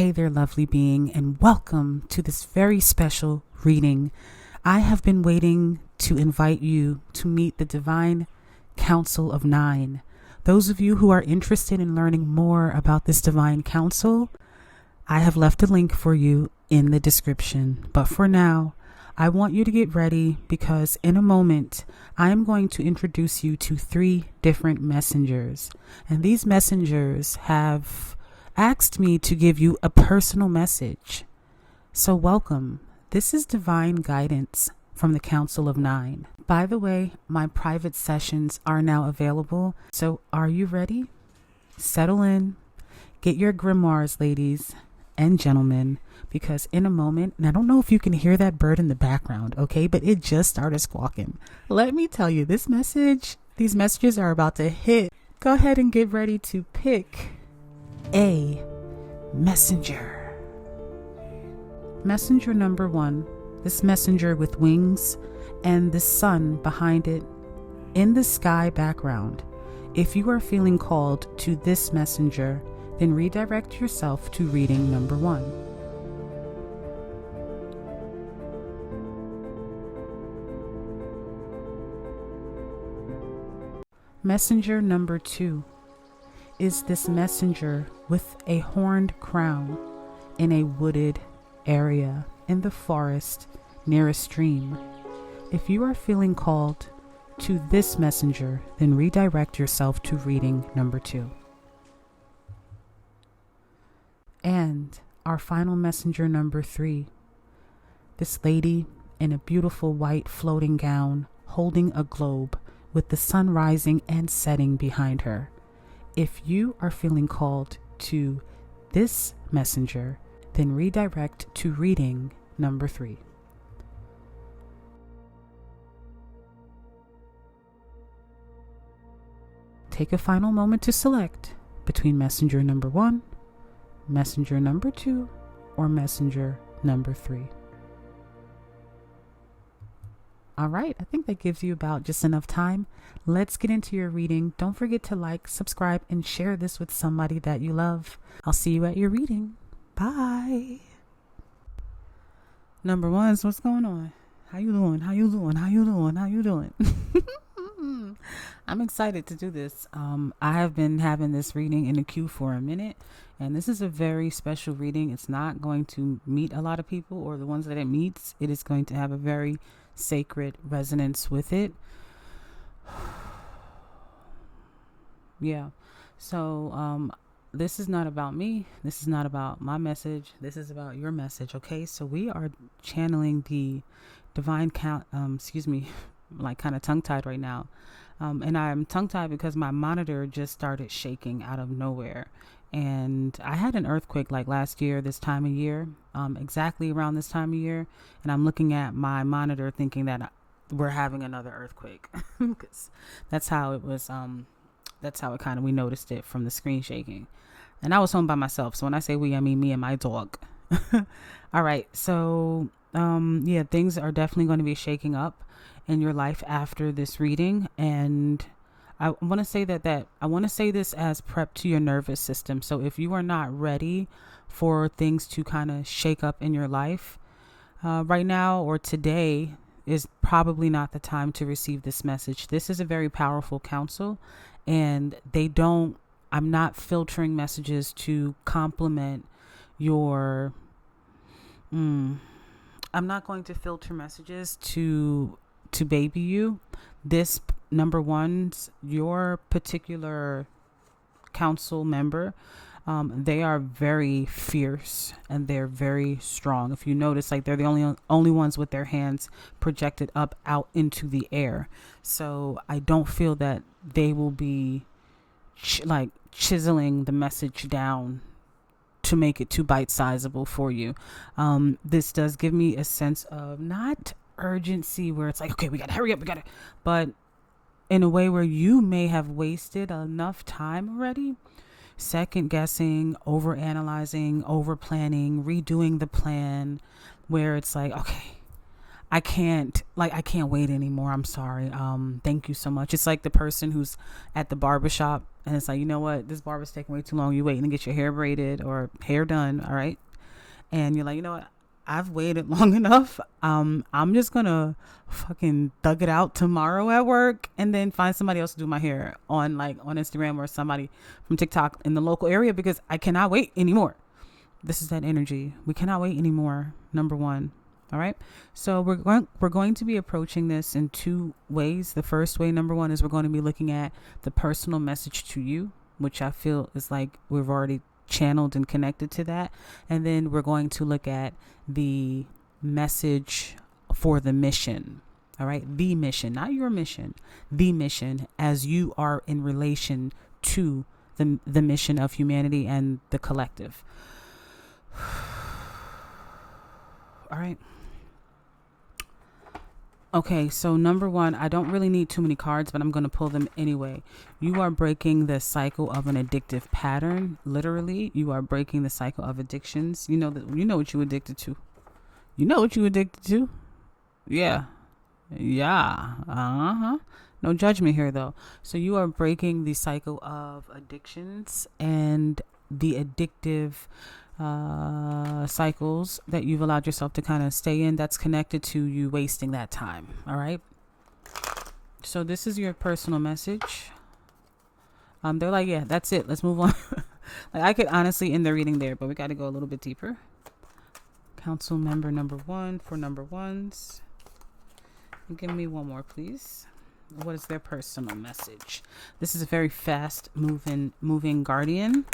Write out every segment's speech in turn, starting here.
Hey there, lovely being, and welcome to this very special reading. I have been waiting to invite you to meet the Divine Council of Nine. Those of you who are interested in learning more about this Divine Council, I have left a link for you in the description. But for now, I want you to get ready because in a moment, I am going to introduce you to 3 different messengers. And these messengers have asked me to give you a personal message. So welcome. This is divine guidance from the Council of Nine. By the way, my private sessions are now available. So are you ready? Settle in. Get your grimoires, ladies and gentlemen, because in a moment, and I don't know if you can hear that bird in the background, okay, but it just started squawking. Let me tell you, these messages are about to hit. Go ahead and get ready to pick a messenger. Messenger number 1, this messenger with wings and the sun behind it in the sky background. If you are feeling called to this messenger, then redirect yourself to reading number 1. Messenger number 2 is this messenger with a horned crown in a wooded area in the forest near a stream. If you are feeling called to this messenger, then redirect yourself to reading number 2. And our final messenger number 3, this lady in a beautiful white floating gown holding a globe with the sun rising and setting behind her. If you are feeling called to this messenger, then redirect to reading number 3. Take a final moment to select between messenger number 1, messenger number 2, or messenger number 3. All right, I think that gives you about just enough time. Let's get into your reading. Don't forget to like, subscribe, and share this with somebody that you love. I'll see you at your reading. Bye. Number 1, what's going on? How you doing? How you doing? How you doing? How you doing? I'm excited to do this. I have been having this reading in the queue for a minute, and this is a very special reading. It's not going to meet a lot of people, or the ones that it meets. It is going to have a very sacred resonance with it. Yeah. So this is not about me. This is not about my message. This is about your message. Okay. So we are channeling the divine like kind of tongue tied right now. And I'm tongue tied because my monitor just started shaking out of nowhere. And I had an earthquake like last year, this time of year, exactly around this time of year. And I'm looking at my monitor thinking that we're having another earthquake. Because that's how it was. That's how it we noticed it from the screen shaking. And I was home by myself. So when I say we, I mean me and my dog. All right. So, yeah, things are definitely going to be shaking up in your life after this reading. And I want to say I want to say this as prep to your nervous system. So if you are not ready for things to kind of shake up in your life right now or today is probably not the time to receive this message. This is a very powerful counsel, and I'm not filtering messages to complement your, I'm not going to filter messages to baby you. This number 1's your particular council member. They are very fierce and they're very strong. If you notice, like they're the only ones with their hands projected up out into the air. So I don't feel that they will be chiseling the message down to make it too bite-sizable for you. This does give me a sense of not urgency where it's like, okay, we gotta hurry up, but in a way where you may have wasted enough time already, second guessing, over analyzing, over planning, redoing the plan, where it's like, okay, I can't wait anymore. I'm sorry. Thank you so much. It's like the person who's at the barbershop And it's like, you know what, this barber's taking way too long. You waiting to get your hair braided or hair done, all right? And you're like, you know what, I've waited long enough. I'm just gonna fucking thug it out tomorrow at work and then find somebody else to do my hair on Instagram or somebody from TikTok in the local area, because I cannot wait anymore. This is that energy. We cannot wait anymore. Number one. All right. So we're going to be approaching this in two ways. The first way, number one, is we're going to be looking at the personal message to you, which I feel is like we've already channeled and connected to that. And then we're going to look at the message for the mission. All right. The mission, not your mission, the mission as you are in relation to the mission of humanity and the collective. All right. Okay, so number one, I don't really need too many cards, but I'm going to pull them anyway. You are breaking the cycle of an addictive pattern. Literally, you are breaking the cycle of addictions. You know what you addicted to. You know what you addicted to. Yeah. No judgment here, though. So you are breaking the cycle of addictions and the addictive cycles that you've allowed yourself to kind of stay in, that's connected to you wasting that time. All right. So this is your personal message. They're like, yeah, that's it. Let's move on. Like, I could honestly end the reading there, but we got to go a little bit deeper. Council member number one for number ones. And give me one more, please. What is their personal message? This is a very fast moving guardian.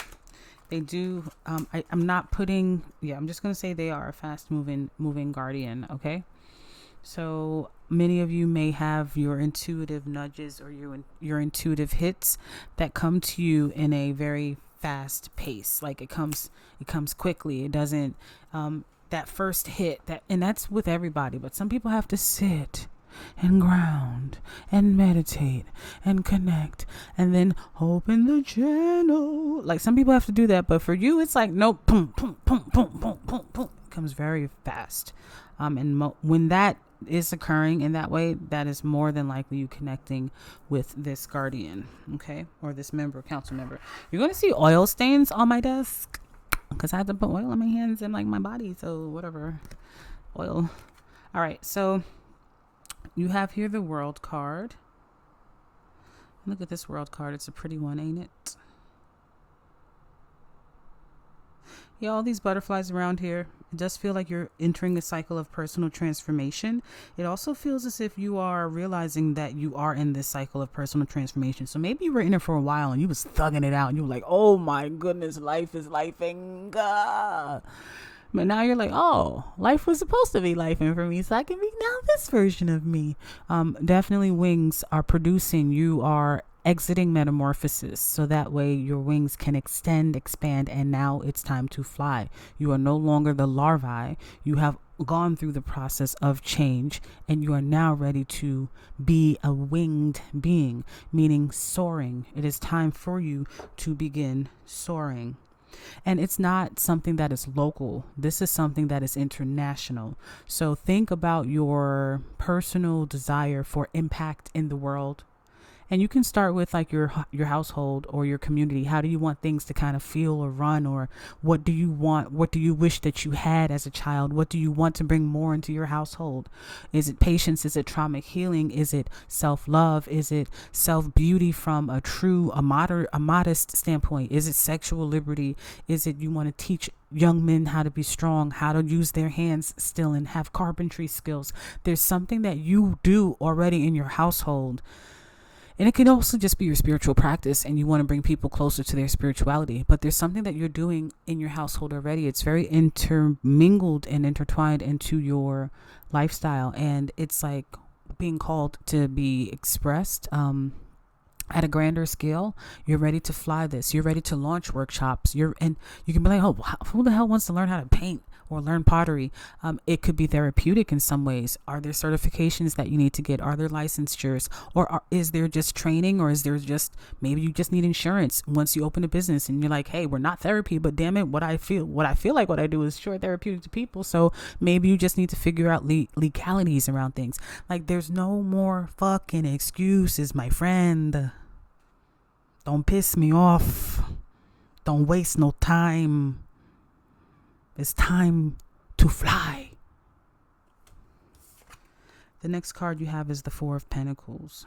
They do, I'm not putting, I'm just going to say they are a fast moving guardian. Okay. So many of you may have your intuitive nudges or your intuitive hits that come to you in a very fast pace. Like it comes quickly. It doesn't, that first hit and that's with everybody, but some people have to sit and ground and meditate and connect and then open the channel. Like some people have to do that, but for you it's like nope, boom, boom, boom, boom, boom, boom, boom. It comes very fast. When that is occurring in that way, that is more than likely you connecting with this guardian, okay, or this council member. You're going to see oil stains on my desk because I had to put oil on my hands and like my body, so whatever, oil. All right, so you have here the World card. Look at this World card. It's a pretty one, ain't it? Yeah, all these butterflies around here. It does feel like you're entering a cycle of personal transformation. It also feels as if you are realizing that you are in this cycle of personal transformation. So maybe you were in it for a while and you was thugging it out and you were like, oh my goodness, life is lifing. But now you're like, oh, life was supposed to be lifing for me, so I can be now this version of me. Definitely wings are producing. You are exiting metamorphosis, so that way your wings can extend, expand, and now it's time to fly. You are no longer the larvae. You have gone through the process of change, and you are now ready to be a winged being, meaning soaring. It is time for you to begin soaring. And it's not something that is local. This is something that is international. So think about your personal desire for impact in the world. And you can start with like your household or your community. How do you want things to kind of feel or run? Or what do you want? What do you wish that you had as a child? What do you want to bring more into your household? Is it patience? Is it trauma healing? Is it self-love? Is it self-beauty from a modest standpoint? Is it sexual liberty? Is it you want to teach young men how to be strong, how to use their hands still and have carpentry skills? There's something that you do already in your household. And it can also just be your spiritual practice and you want to bring people closer to their spirituality. But there's something that you're doing in your household already. It's very intermingled and intertwined into your lifestyle. And it's like being called to be expressed at a grander scale. You're ready to fly this. You're ready to launch workshops. And you can be like, oh, who the hell wants to learn how to paint or learn pottery? It could be therapeutic in some ways. Are there certifications that you need to get? Are there licensures? Or is there just training? Or is there just, maybe you just need insurance once you open a business and you're like, hey, we're not therapy, but damn it, what I feel like what I do is sure therapeutic to people. So maybe you just need to figure out legalities around things. Like there's no more fucking excuses, my friend. Don't piss me off. Don't waste no time. It's time to fly. The next card you have is the Four of Pentacles.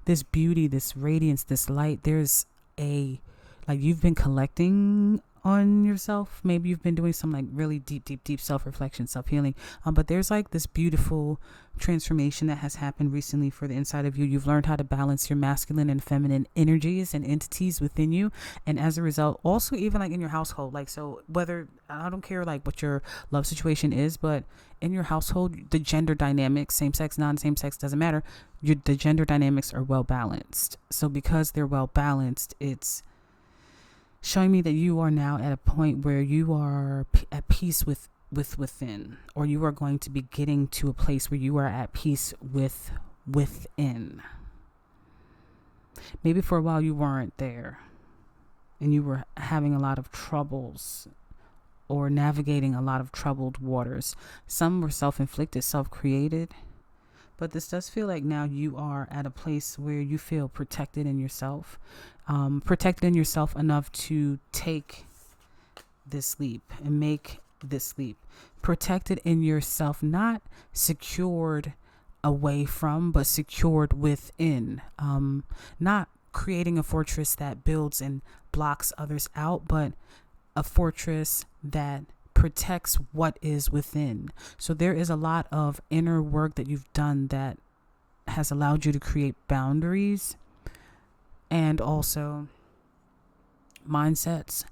This beauty, this radiance, this light, there's like you've been collecting on yourself. Maybe you've been doing some like really deep self-reflection, self-healing. But there's like this beautiful transformation that has happened recently for the inside of you. You've learned how to balance your masculine and feminine energies and entities within you. And as a result, also even like in your household, like, so whether, I don't care like what your love situation is, but in your household, the gender dynamics, same sex, non-same sex, doesn't matter. The gender dynamics are well balanced. So because they're well balanced, it's showing me that you are now at a point where you are at peace with within, or you are going to be getting to a place where you are at peace within. Maybe for a while you weren't there and you were having a lot of troubles or navigating a lot of troubled waters. Some were self-inflicted, self-created, but this does feel like now you are at a place where you feel protected in yourself. Protected in yourself enough to take this leap and make this leap. Protected in yourself, not secured away from, but secured within. Not creating a fortress that builds and blocks others out, but a fortress that protects what is within. So there is a lot of inner work that you've done that has allowed you to create boundaries and also mindsets,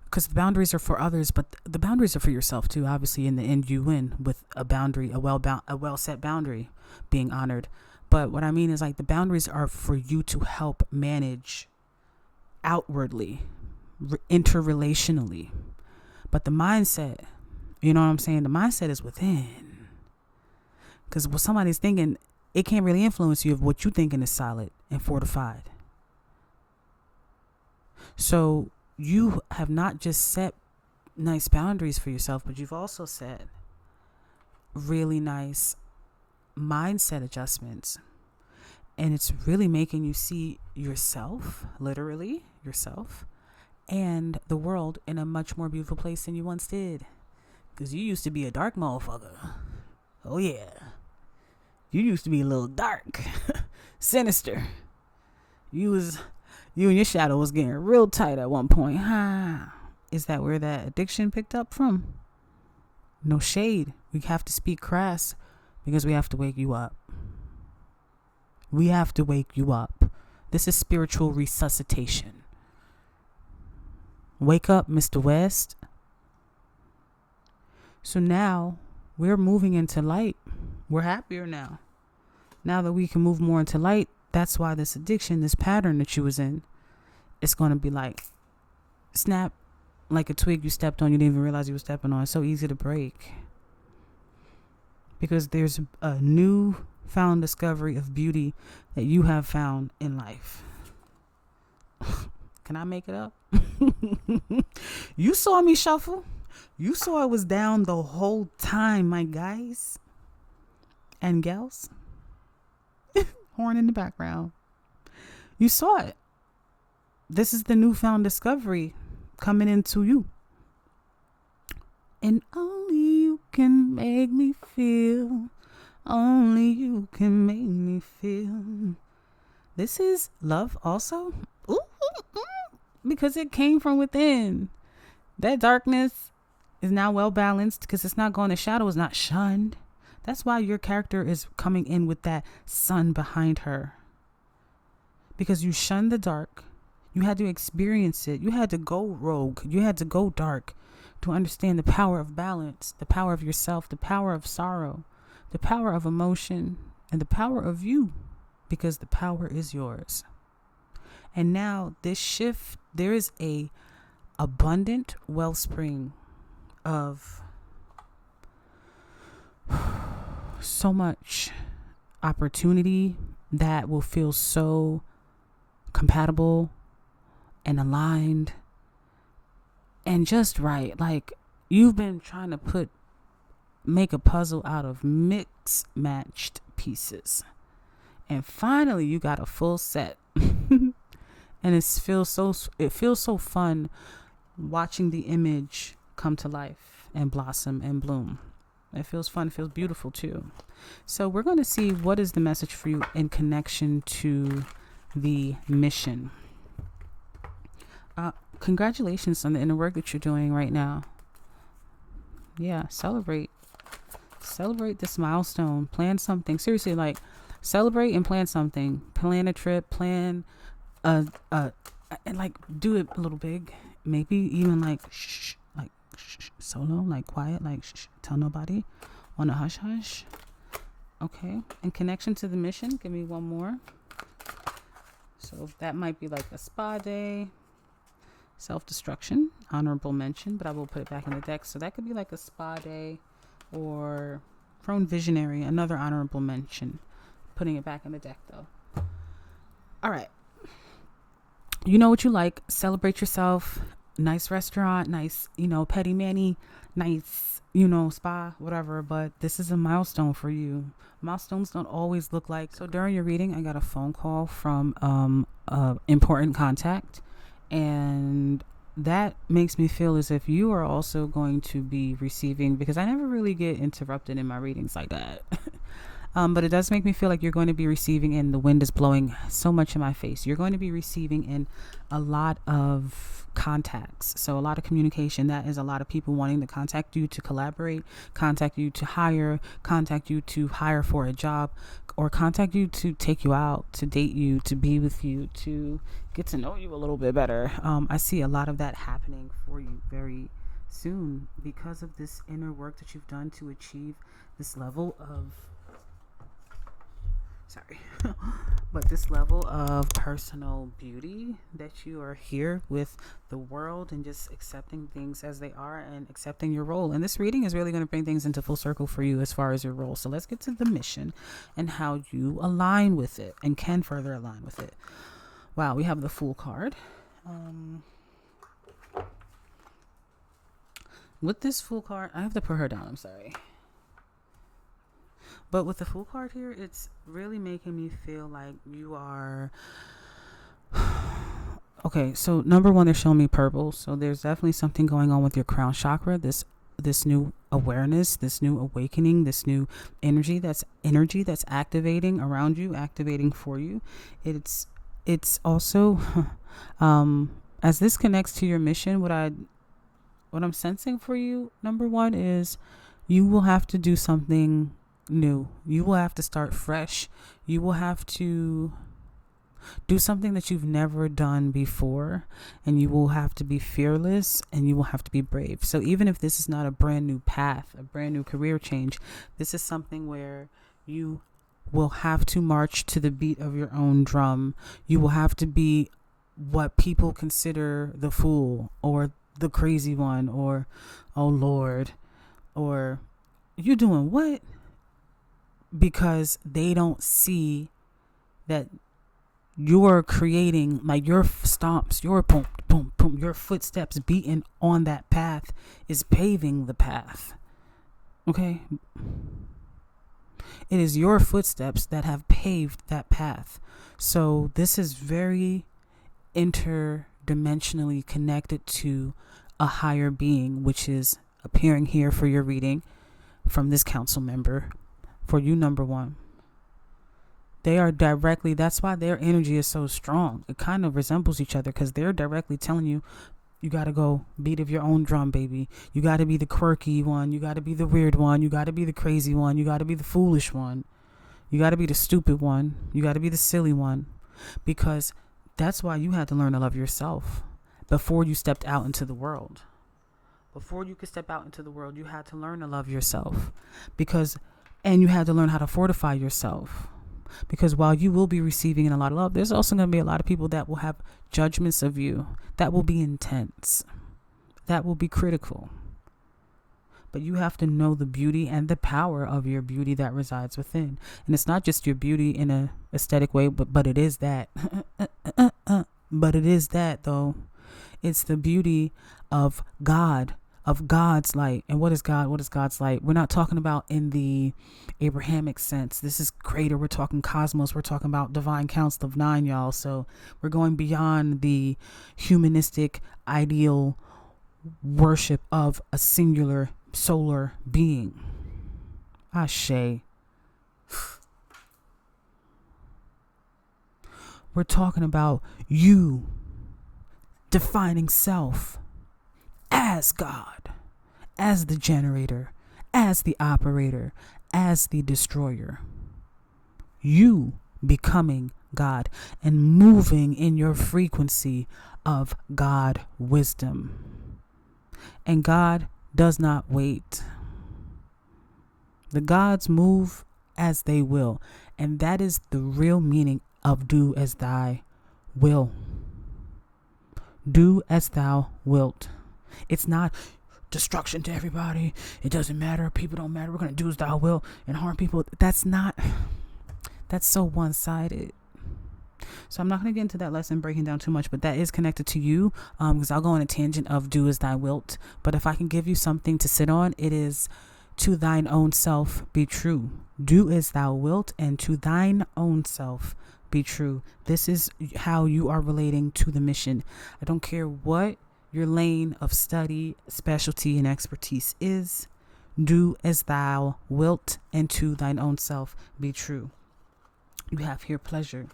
because the boundaries are for others, but the boundaries are for yourself too. Obviously, in the end, you win with a boundary, a well set boundary being honored. But what I mean is like the boundaries are for you to help manage outwardly, interrelationally. But the mindset, you know what I'm saying? The mindset is within. Because what somebody's thinking, it can't really influence you if what you're thinking is solid and fortified. So you have not just set nice boundaries for yourself, but you've also set really nice mindset adjustments. And it's really making you see yourself, literally yourself, and the world in a much more beautiful place than you once did. Because you used to be a dark motherfucker. Oh yeah. You used to be a little dark. Sinister. You and your shadow was getting real tight at one point. Is that where that addiction picked up from? No shade. We have to speak crass because we have to wake you up. We have to wake you up. This is spiritual resuscitation. Wake up, Mr. West. So now we're moving into light. We're happier now. Now that we can move more into light, that's why this addiction, this pattern that you was in, it's going to be like snap, like a twig you stepped on. You didn't even realize you were stepping on. It's so easy to break. Because there's a new found discovery of beauty that you have found in life. Can I make it up? You saw me shuffle. You saw it was down the whole time, my guys and gals. Horn in the background. You saw it. This is the newfound discovery coming into you. And only you can make me feel. Only you can make me feel. This is love also. Ooh, because it came from within. That darkness is now well balanced because it's not going, the shadow is not shunned. That's why your character is coming in with that sun behind her. Because you shunned the dark. You had to experience it. You had to go rogue. You had to go dark to understand the power of balance, the power of yourself, the power of sorrow, the power of emotion, and the power of you, because the power is yours. And now this shift, there is a abundant wellspring of so much opportunity that will feel so compatible and aligned and just right. Like you've been trying to make a puzzle out of matched pieces, and finally you got a full set. And it feels so fun watching the image come to life and blossom and bloom. It feels fun. It feels beautiful too. So we're going to see what is the message for you in connection to the mission. Congratulations on the inner work that you're doing right now. Yeah, celebrate this milestone. Plan something. Seriously, like celebrate and plan something. Plan a trip, plan and like do it a little big. Maybe even like solo, like quiet, like tell nobody on a hush hush. Okay. In connection to the mission, give me one more. So that might be like a spa day, self-destruction, honorable mention, but I will put it back in the deck. So that could be like a spa day or prone visionary, another honorable mention. Putting it back in the deck though. All right. You know what you like. Celebrate yourself. Nice restaurant, nice, petty manny, nice, spa, whatever. But this is a milestone for you. Milestones don't always look like. So during your reading, I got a phone call from important contact. And that makes me feel as if you are also going to be receiving, because I never really get interrupted in my readings like that. But it does make me feel like you're going to be receiving, and the wind is blowing so much in my face. You're going to be receiving in a lot of contacts. So a lot of communication. That is a lot of people wanting to contact you to collaborate, contact you to hire for a job, or contact you to take you out, to date you, to be with you, to get to know you a little bit better. I see a lot of that happening for you very soon because of this inner work that you've done to achieve this level of this level of personal beauty, that you are here with the world and just accepting things as they are and accepting your role. And this reading is really going to bring things into full circle for you as far as your role. So let's get to the mission and how you align with it and can further align with it. Wow, we have the Fool card. With this Fool card, I have to put her down. I'm sorry. But with the Fool card here, it's really making me feel like you are... Okay, so number one, they're showing me purple. So there's definitely something going on with your crown chakra. This new awareness, this new awakening, this new energy that's activating around you, activating for you. It's also, as this connects to your mission, what I'm sensing for you, number one, is you will have to do something new. You will have to start fresh. You will have to do something that you've never done before, and you will have to be fearless, and you will have to be brave. So even if this is not a brand new path, a brand new career change, this is something where you will have to march to the beat of your own drum. You will have to be what people consider the fool or the crazy one, or oh Lord, or you doing what? Because they don't see that you're creating, like, your stomps, your boom, boom, boom, your footsteps beating on that path is paving the path. Okay? It is your footsteps that have paved that path. So this is very interdimensionally connected to a higher being, which is appearing here for your reading from this council member. For you, number one, they are directly, that's why their energy is so strong. It kind of resembles each other because they're directly telling you, you got to go beat of your own drum, baby. You got to be the quirky one. You got to be the weird one. You got to be the crazy one. You got to be the foolish one. You got to be the stupid one. You got to be the silly one, because that's why you had to learn to love yourself before you stepped out into the world. Before you could step out into the world, you had to learn to love yourself, and you had to learn how to fortify yourself, because while you will be receiving a lot of love, there's also going to be a lot of people that will have judgments of you that will be intense, that will be critical. But you have to know the beauty and the power of your beauty that resides within. And it's not just your beauty in a aesthetic way, but it is that. But it is that, though. It's the beauty of God, of God's light. And what is God? What is God's light? We're not talking about in the Abrahamic sense. This is greater. We're talking cosmos. We're talking about divine council of 9, y'all. So we're going beyond the humanistic ideal worship of a singular solar being. Ashe. We're talking about you defining self as God, as the generator, as the operator, as the destroyer. You becoming God and moving in your frequency of God wisdom. And God does not wait. The gods move as they will. And that is the real meaning of do as thy will. Do as thou wilt. It's not destruction to everybody. It doesn't matter. People don't matter. We're going to do as thou will and harm people. That's so one-sided. So I'm not going to get into that lesson breaking down too much, but that is connected to you, because I'll go on a tangent of do as thy wilt. But if I can give you something to sit on, it is to thine own self be true. Do as thou wilt, and to thine own self be true. This is how you are relating to the mission. I don't care what your lane of study, specialty, and expertise is. Do as thou wilt, and to thine own self be true. You have here pleasure.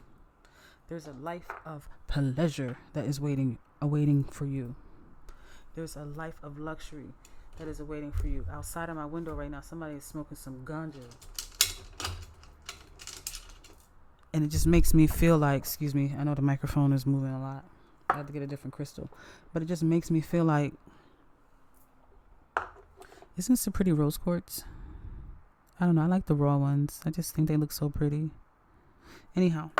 There's a life of pleasure that is awaiting for you. There's a life of luxury that is awaiting for you. Outside of my window right now, somebody is smoking some ganja. And it just makes me feel like, excuse me, I know the microphone is moving a lot. I had to get a different crystal. But it just makes me feel like, isn't this a pretty rose quartz? I don't know. I like the raw ones. I just think they look so pretty. Anyhow,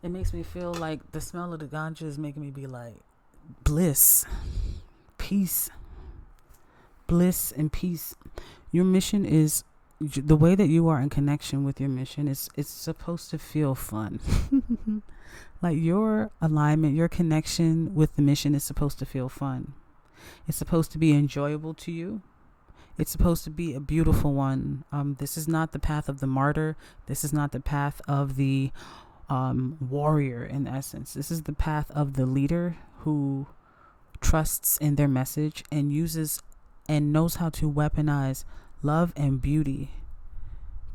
it makes me feel like the smell of the ganja is making me be like bliss, peace, bliss and peace. Your mission is, the way that you are in connection with your mission is, it's supposed to feel fun. Like your alignment, your connection with the mission is supposed to feel fun. It's supposed to be enjoyable to you. It's supposed to be a beautiful one. This is not the path of the martyr. This is not the path of the warrior in essence. This is the path of the leader who trusts in their message and uses and knows how to weaponize love and beauty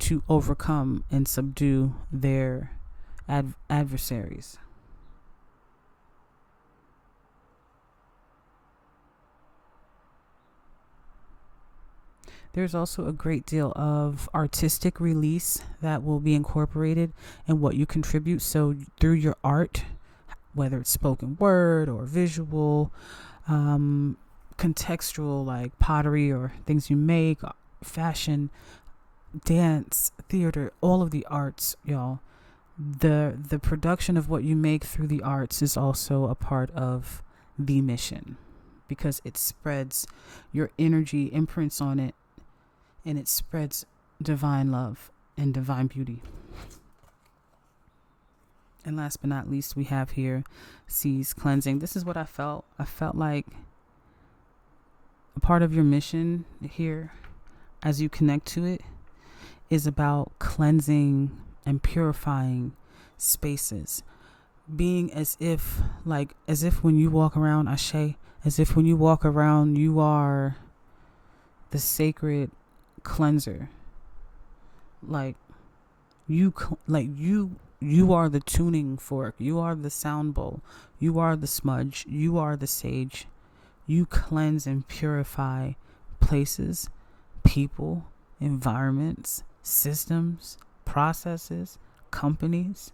to overcome and subdue their adversaries. There's also a great deal of artistic release that will be incorporated in what you contribute. So through your art, whether it's spoken word or visual, contextual like pottery or things you make, fashion, dance, theater, all of the arts, y'all. The production of what you make through the arts is also a part of the mission, because it spreads your energy, imprints on it, and it spreads divine love and divine beauty. And last but not least, we have here seas cleansing. This is what I felt. I felt like a part of your mission here, as you connect to it, is about cleansing and purifying spaces. Being as if when you walk around, Ashe, as if when you walk around, you are the sacred cleanser. You are the tuning fork. You are the sound bowl. You are the smudge. You are the sage. You cleanse and purify places, people, environments, systems, processes, companies.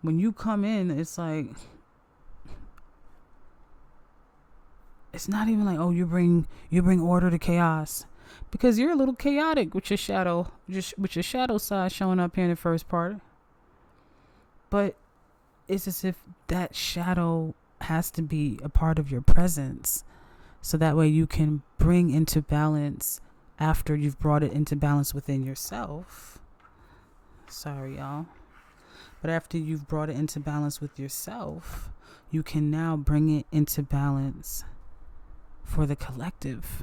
When you come in, it's like, it's not even like, oh, you bring order to chaos, because you're a little chaotic with your shadow, with your shadow side showing up here in the first part. But it's as if that shadow has to be a part of your presence, so that way you can bring into balance after you've brought it into balance within yourself. Sorry, y'all. But after you've brought it into balance with yourself, you can now bring it into balance for the collective.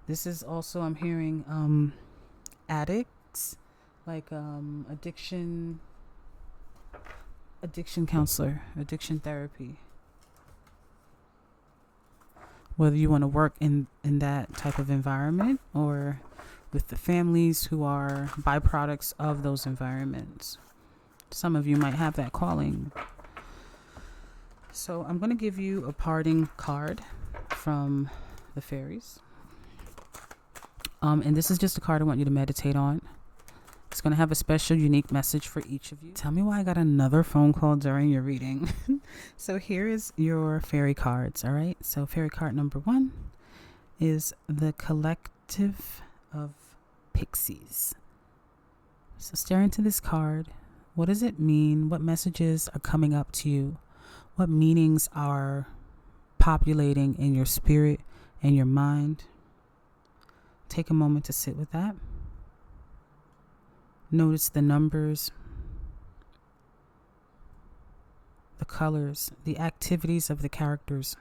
This is also, I'm hearing addicts, like addiction counselor, addiction therapy. Whether you want to work in that type of environment or with the families who are byproducts of those environments. Some of you might have that calling. So I'm going to give you a parting card from the fairies. And this is just a card I want you to meditate on. It's going to have a special, unique message for each of you. Tell me why I got another phone call during your reading. So here is your fairy cards, all right? So fairy card number 1 is the collective of pixies. So stare into this card. What does it mean? What messages are coming up to you? What meanings are populating in your spirit and your mind? Take a moment to sit with that. Notice the numbers, the colors, the activities of the characters.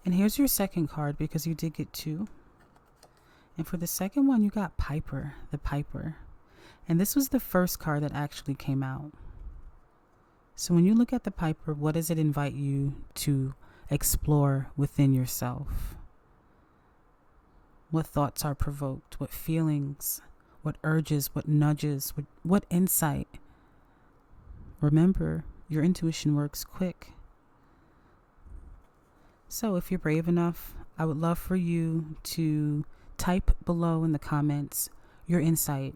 And here's your second card, because you did get 2. And for the second one, you got Piper, the Piper. And this was the first card that actually came out. So when you look at the Piper, what does it invite you to explore within yourself? What thoughts are provoked? What feelings? What urges? What nudges? What insight? Remember, your intuition works quick. So if you're brave enough, I would love for you to type below in the comments your insight.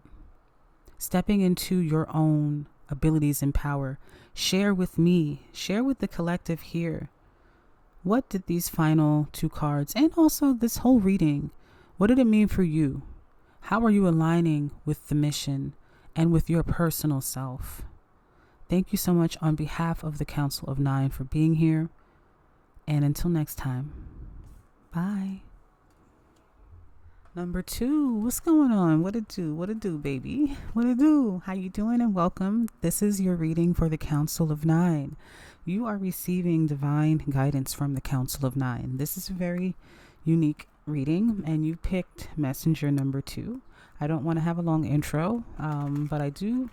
Stepping into your own abilities and power. Share with me. Share with the collective here. What did these final 2 cards, and also this whole reading, what did it mean for you? How are you aligning with the mission and with your personal self? Thank you so much on behalf of the Council of 9 for being here. And until next time, bye. Number 2, what's going on? What it do, baby? What it do? How you doing? And welcome. This is your reading for the Council of 9. You are receiving divine guidance from the Council of 9. This is a very unique reading, and you picked messenger number 2. I don't want to have a long intro, but I do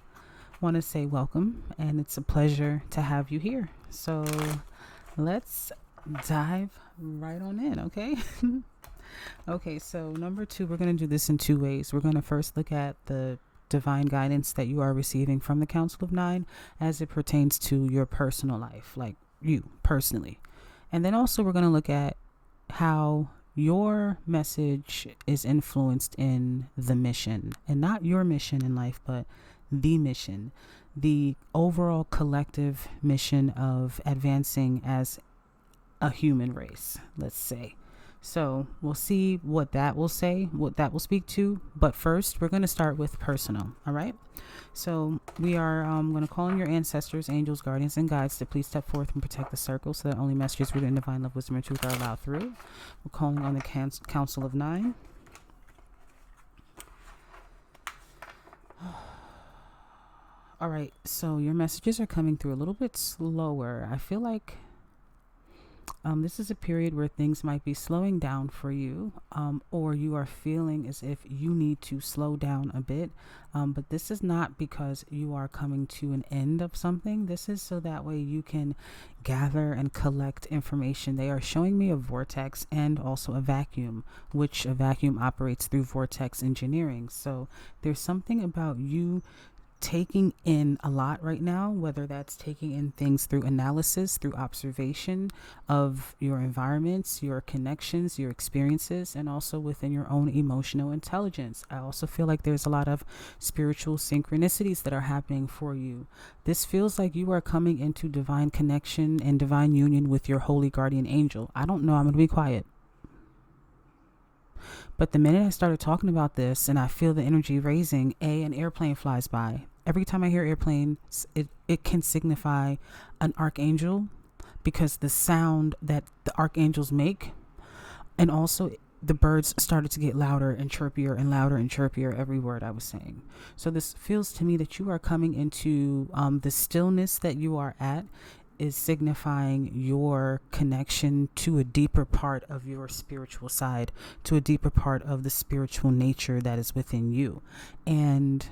want to say welcome, and it's a pleasure to have you here. So let's dive right on in, okay? Okay, so number 2, we're going to do this in 2 ways. We're going to first look at the divine guidance that you are receiving from the Council of 9 as it pertains to your personal life, like you personally. And then also we're going to look at how your message is influenced in the mission, and not your mission in life, but the mission, the overall collective mission of advancing as a human race, let's say. So we'll see what that will say, what that will speak to. But first, we're going to start with personal. All right. So we are going to call on your ancestors, angels, guardians, and guides to please step forth and protect the circle so that only messages rooted in divine love, wisdom, and truth are allowed through. We're calling on the Council of 9. All right. So your messages are coming through a little bit slower. I feel like this is a period where things might be slowing down for you, or you are feeling as if you need to slow down a bit. But this is not because you are coming to an end of something. This is so that way you can gather and collect information. They are showing me a vortex and also a vacuum, which a vacuum operates through vortex engineering. So there's something about you taking in a lot right now, whether that's taking in things through analysis, through observation of your environments, your connections, your experiences, and also within your own emotional intelligence. I also feel like there's a lot of spiritual synchronicities that are happening for you. This feels like you are coming into divine connection and divine union with your holy guardian angel. I don't know, I'm going to be quiet. But the minute I started talking about this and I feel the energy raising, an airplane flies by. Every time I hear airplane, it can signify an archangel, because the sound that the archangels make, and also the birds started to get louder and chirpier and louder and chirpier every word I was saying. So this feels to me that you are coming into the stillness that you are at is signifying your connection to a deeper part of your spiritual side, to a deeper part of the spiritual nature that is within you. And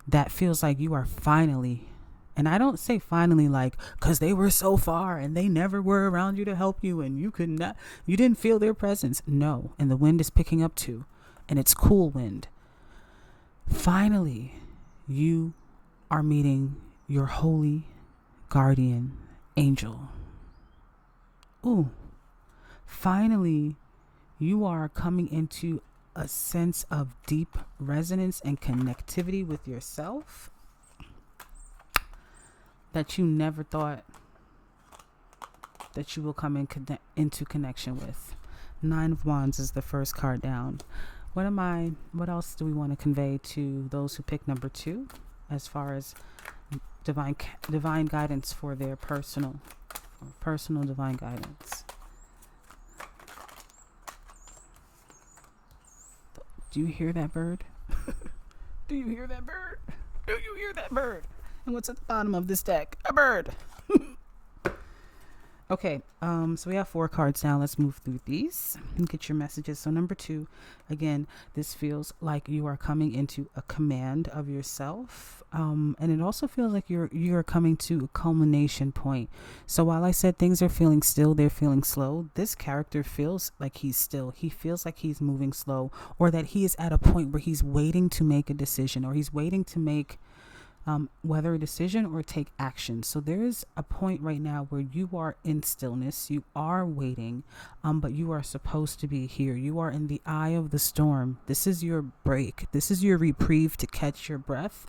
that feels like you are finally, and I don't say finally like because they were so far and they never were around you to help you and you didn't feel their presence. No. And the wind is picking up too, and it's cool wind. Finally, you are meeting your holy guardian angel. Ooh. Finally, you are coming into a sense of deep resonance and connectivity with yourself that you never thought that you will come into connection with. 9 of Wands is the first card down. What else do we want to convey to those who pick number 2 as far as divine guidance for their personal divine guidance? Do you hear that bird? Do you hear that bird? Do you hear that bird? And what's at the bottom of this deck? A bird. Okay, so we have 4 cards now. Let's move through these and get your messages. So number 2, again, this feels like you are coming into a command of yourself. And it also feels like you're coming to a culmination point. So while I said things are feeling still, they're feeling slow, this character feels like he's still. He feels like he's moving slow, or that he is at a point where he's waiting to make a decision, or he's waiting to make whether a decision or take action. So there is a point right now where you are in stillness, you are waiting, but you are supposed to be here. You are in the eye of the storm. This is your break. This is your reprieve to catch your breath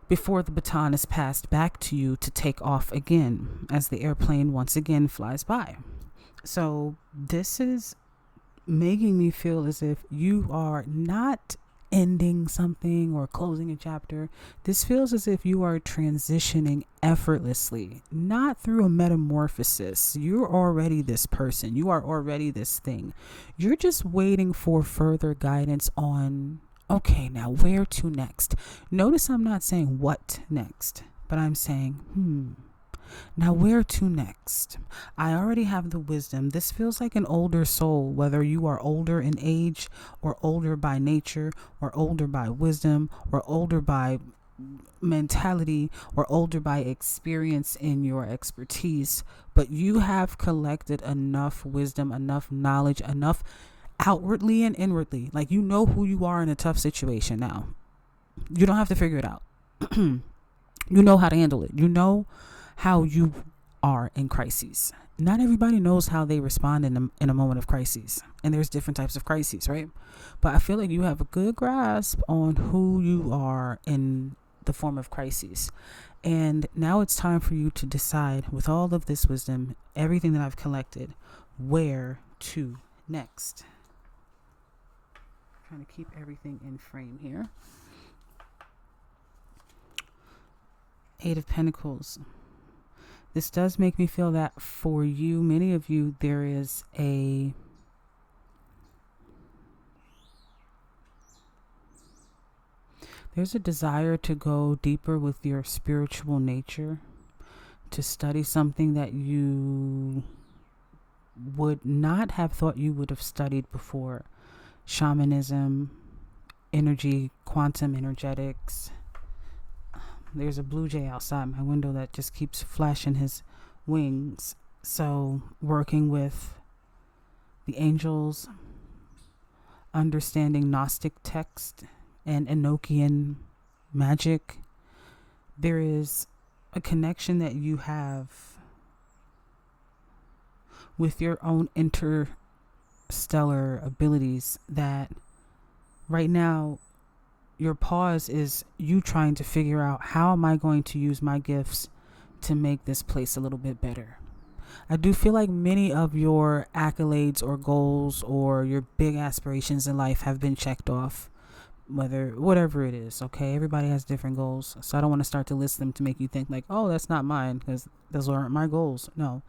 before the baton is passed back to you to take off again as the airplane once again flies by. So this is making me feel as if you are not ending something or closing a chapter. This feels as if you are transitioning effortlessly, not through a metamorphosis. You're already this person. You are already this thing. You're just waiting for further guidance on, okay, now where to next? Notice I'm not saying what next, but I'm saying, now where to next? I already have the wisdom. This feels like an older soul, whether you are older in age or older by nature or older by wisdom or older by mentality or older by experience in your expertise. But you have collected enough wisdom, enough knowledge, enough outwardly and inwardly. Like, you know who you are in a tough situation now. You don't have to figure it out. You know how to handle it. You know how you are in crises. Not everybody knows how they respond in a moment of crises. And there's different types of crises, right? But I feel like you have a good grasp on who you are in the form of crises. And now it's time for you to decide, with all of this wisdom, everything that I've collected, where to next. Trying to keep everything in frame here. 8 of Pentacles. This does make me feel that for you, many of you, there's a desire to go deeper with your spiritual nature, to study something that you would not have thought you would have studied before. Shamanism, energy, quantum energetics. There's a blue jay outside my window that just keeps flashing his wings. So working with the angels, understanding Gnostic text and Enochian magic, there is a connection that you have with your own interstellar abilities that right now your pause is you trying to figure out, how am I going to use my gifts to make this place a little bit better? I do feel like many of your accolades or goals or your big aspirations in life have been checked off, whatever it is. Okay, everybody has different goals, so I don't want to start to list them to make you think like, oh, that's not mine, because those aren't my goals. No,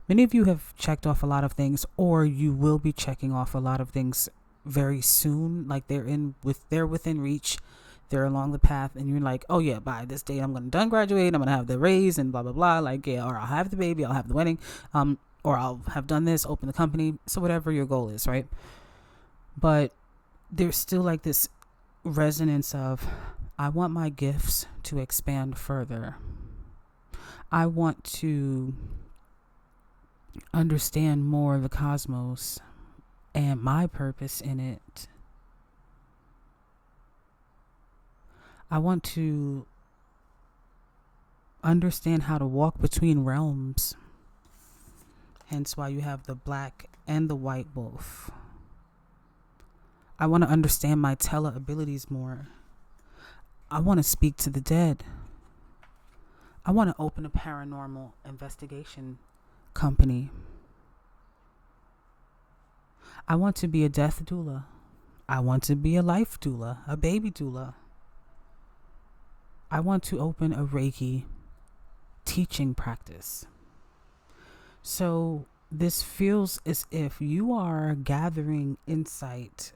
Many of you have checked off a lot of things, or you will be checking off a lot of things very soon. Like they're within reach. They're along the path, and you're like, oh yeah, by this date I'm gonna done graduate, I'm gonna have the raise and blah blah blah. Like, yeah, or I'll have the baby, I'll have the wedding, or I'll have done this, open the company. So whatever your goal is, right? But there's still like this resonance of, I want my gifts to expand further. I want to understand more of the cosmos and my purpose in it. I want to understand how to walk between realms. Hence why you have the black and the white wolf. I want to understand my tele abilities more. I want to speak to the dead. I want to open a paranormal investigation company. I want to be a death doula. I want to be a life doula, a baby doula. I want to open a Reiki teaching practice. So this feels as if you are gathering insight.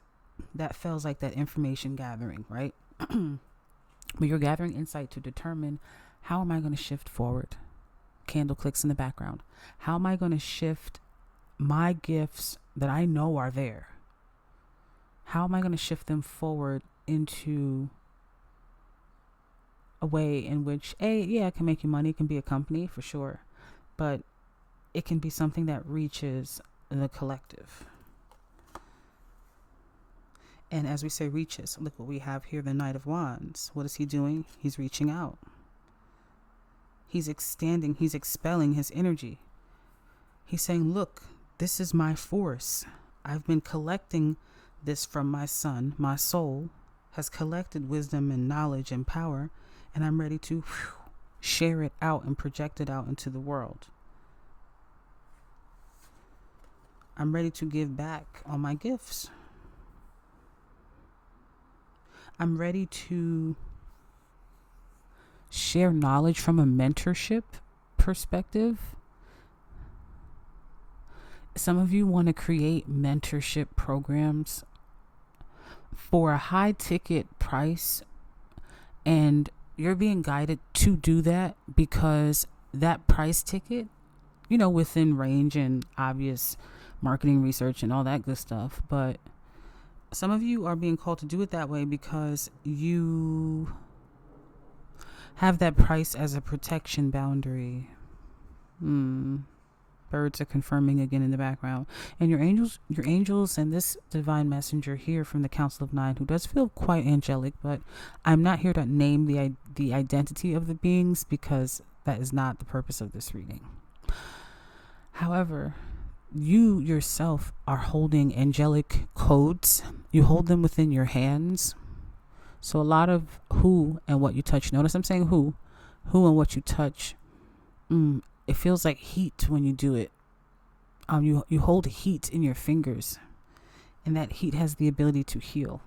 That feels like that information gathering, right? But you're gathering insight to determine, how am I going to shift forward? Candle clicks in the background. How am I going to shift my gifts that I know are there? How am I going to shift them forward into a way in which, it can make you money, it can be a company for sure, but it can be something that reaches the collective. And as we say reaches, look what we have here, the Knight of Wands. What is he doing? He's reaching out. He's extending, he's expelling his energy. He's saying, look, this is my force. I've been collecting this from my son. My soul has collected wisdom and knowledge and power, and I'm ready to share it out and project it out into the world. I'm ready to give back on my gifts. I'm ready to share knowledge from a mentorship perspective. Some of you want to create mentorship programs for a high ticket price, and you're being guided to do that because that price ticket, within range and obvious marketing research and all that good stuff. But some of you are being called to do it that way because you have that price as a protection boundary. Birds are confirming again in the background. And your angels and this divine messenger here from the Council of Nine, who does feel quite angelic, but I'm not here to name the identity of the beings because that is not the purpose of this reading. However, you yourself are holding angelic codes. You hold them within your hands. So a lot of who and what you touch. Notice I'm saying who and what you touch. It feels like heat when you do it. You hold heat in your fingers, and that heat has the ability to heal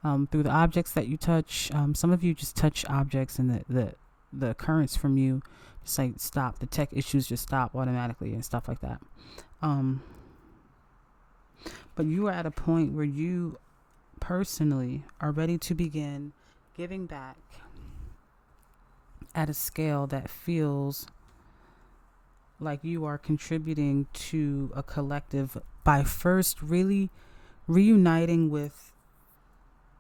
through the objects that you touch. Some of you just touch objects, and the currents from you just like stop. The tech issues just stop automatically and stuff like that. But you are at a point where you personally are ready to begin giving back at a scale that feels like you are contributing to a collective by first really reuniting with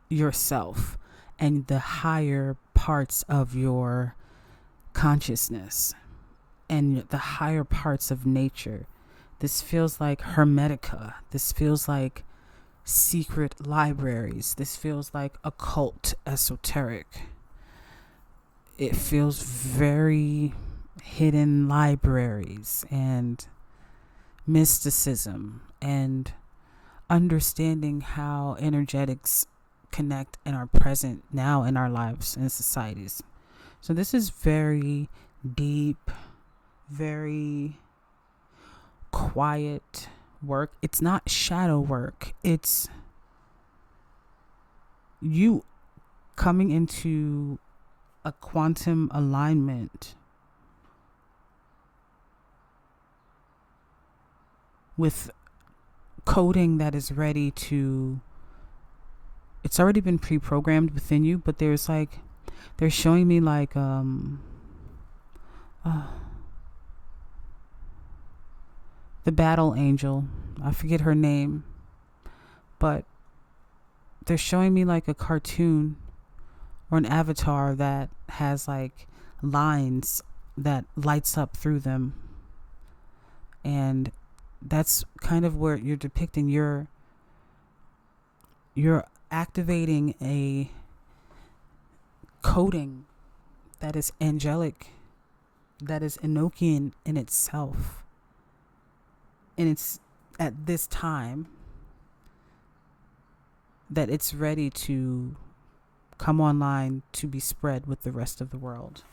yourself and the higher parts of your consciousness and the higher parts of nature. This feels like Hermetica. This feels like secret libraries. This feels like occult esoteric. It feels very hidden libraries and mysticism and understanding how energetics connect and are present now in our lives and societies. So this is very deep, very quiet work. It's not shadow work. It's you coming into a quantum alignment with coding that is ready to, it's already been pre-programmed within you, but they're showing me like the battle angel, I forget her name, but they're showing me like a cartoon or an avatar that has like lines that lights up through them, and that's kind of where you're depicting you're activating a coding that is angelic, that is Enochian in itself, and it's at this time that it's ready to come online to be spread with the rest of the world.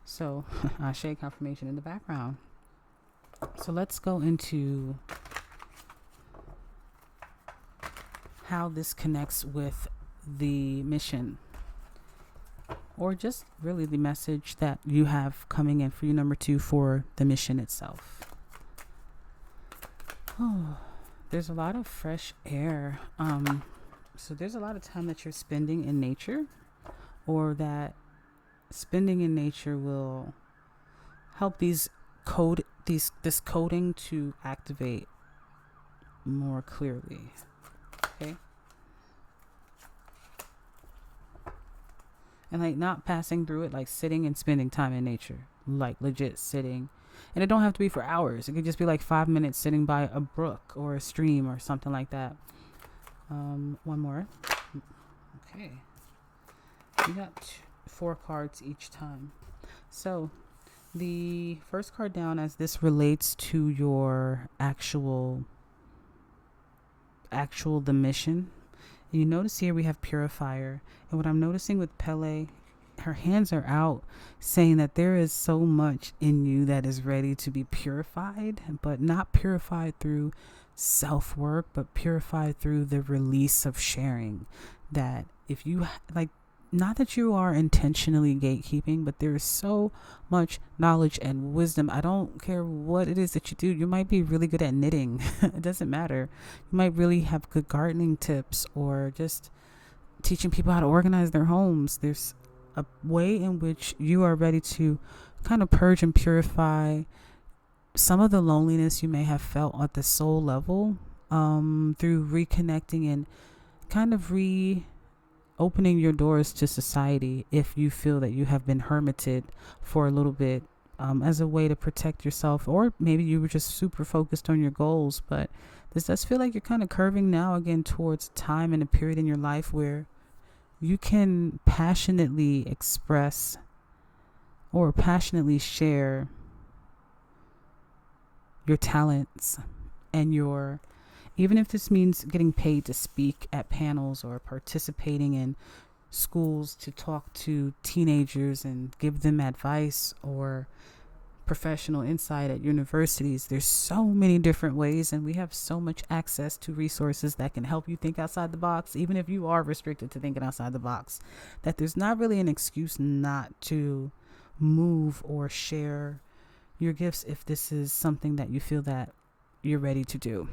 So Ashe confirmation in the background. So let's go into how this connects with the mission, or just really the message that you have coming in for you, number 2, for the mission itself. Oh, there's a lot of fresh air. So there's a lot of time that you're spending in nature, or that spending in nature will help this coding to activate more clearly. Okay. And like not passing through it, like sitting and spending time in nature, like legit sitting. And it don't have to be for hours. It could just be like 5 minutes sitting by a brook or a stream or something like that. One more. Okay. You got 4 cards each time. So the first card down, as this relates to your actual the mission. You notice here we have purifier. And what I'm noticing with Pele, her hands are out saying that there is so much in you that is ready to be purified, but not purified through self-work, but purified through the release of sharing. That if you like, not that you are intentionally gatekeeping, but there is so much knowledge and wisdom. I don't care what it is that you do. You might be really good at knitting. It doesn't matter. You might really have good gardening tips, or just teaching people how to organize their homes. There's a way in which you are ready to kind of purge and purify some of the loneliness you may have felt at the soul level, through reconnecting and kind of opening your doors to society if you feel that you have been hermited for a little bit, as a way to protect yourself, or maybe you were just super focused on your goals. But this does feel like you're kind of curving now again towards time and a period in your life where you can passionately express or passionately share your talents and your, even if this means getting paid to speak at panels or participating in schools to talk to teenagers and give them advice, or professional insight at universities. There's so many different ways, and we have so much access to resources that can help you think outside the box, even if you are restricted to thinking outside the box, that there's not really an excuse not to move or share your gifts if this is something that you feel that you're ready to do.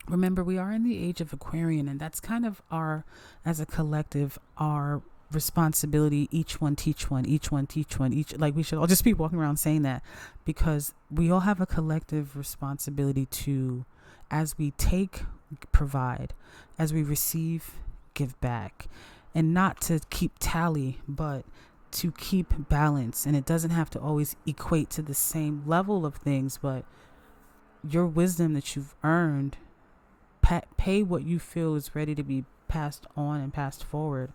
Remember, we are in the age of Aquarian, and that's kind of our, as a collective, our responsibility. Each one teach one, each one teach one, each, like we should all just be walking around saying that, because we all have a collective responsibility to, as we take, provide, as we receive, give back, and not to keep tally, but to keep balance. And it doesn't have to always equate to the same level of things, but your wisdom that you've earned, pay what you feel is ready to be passed on and passed forward.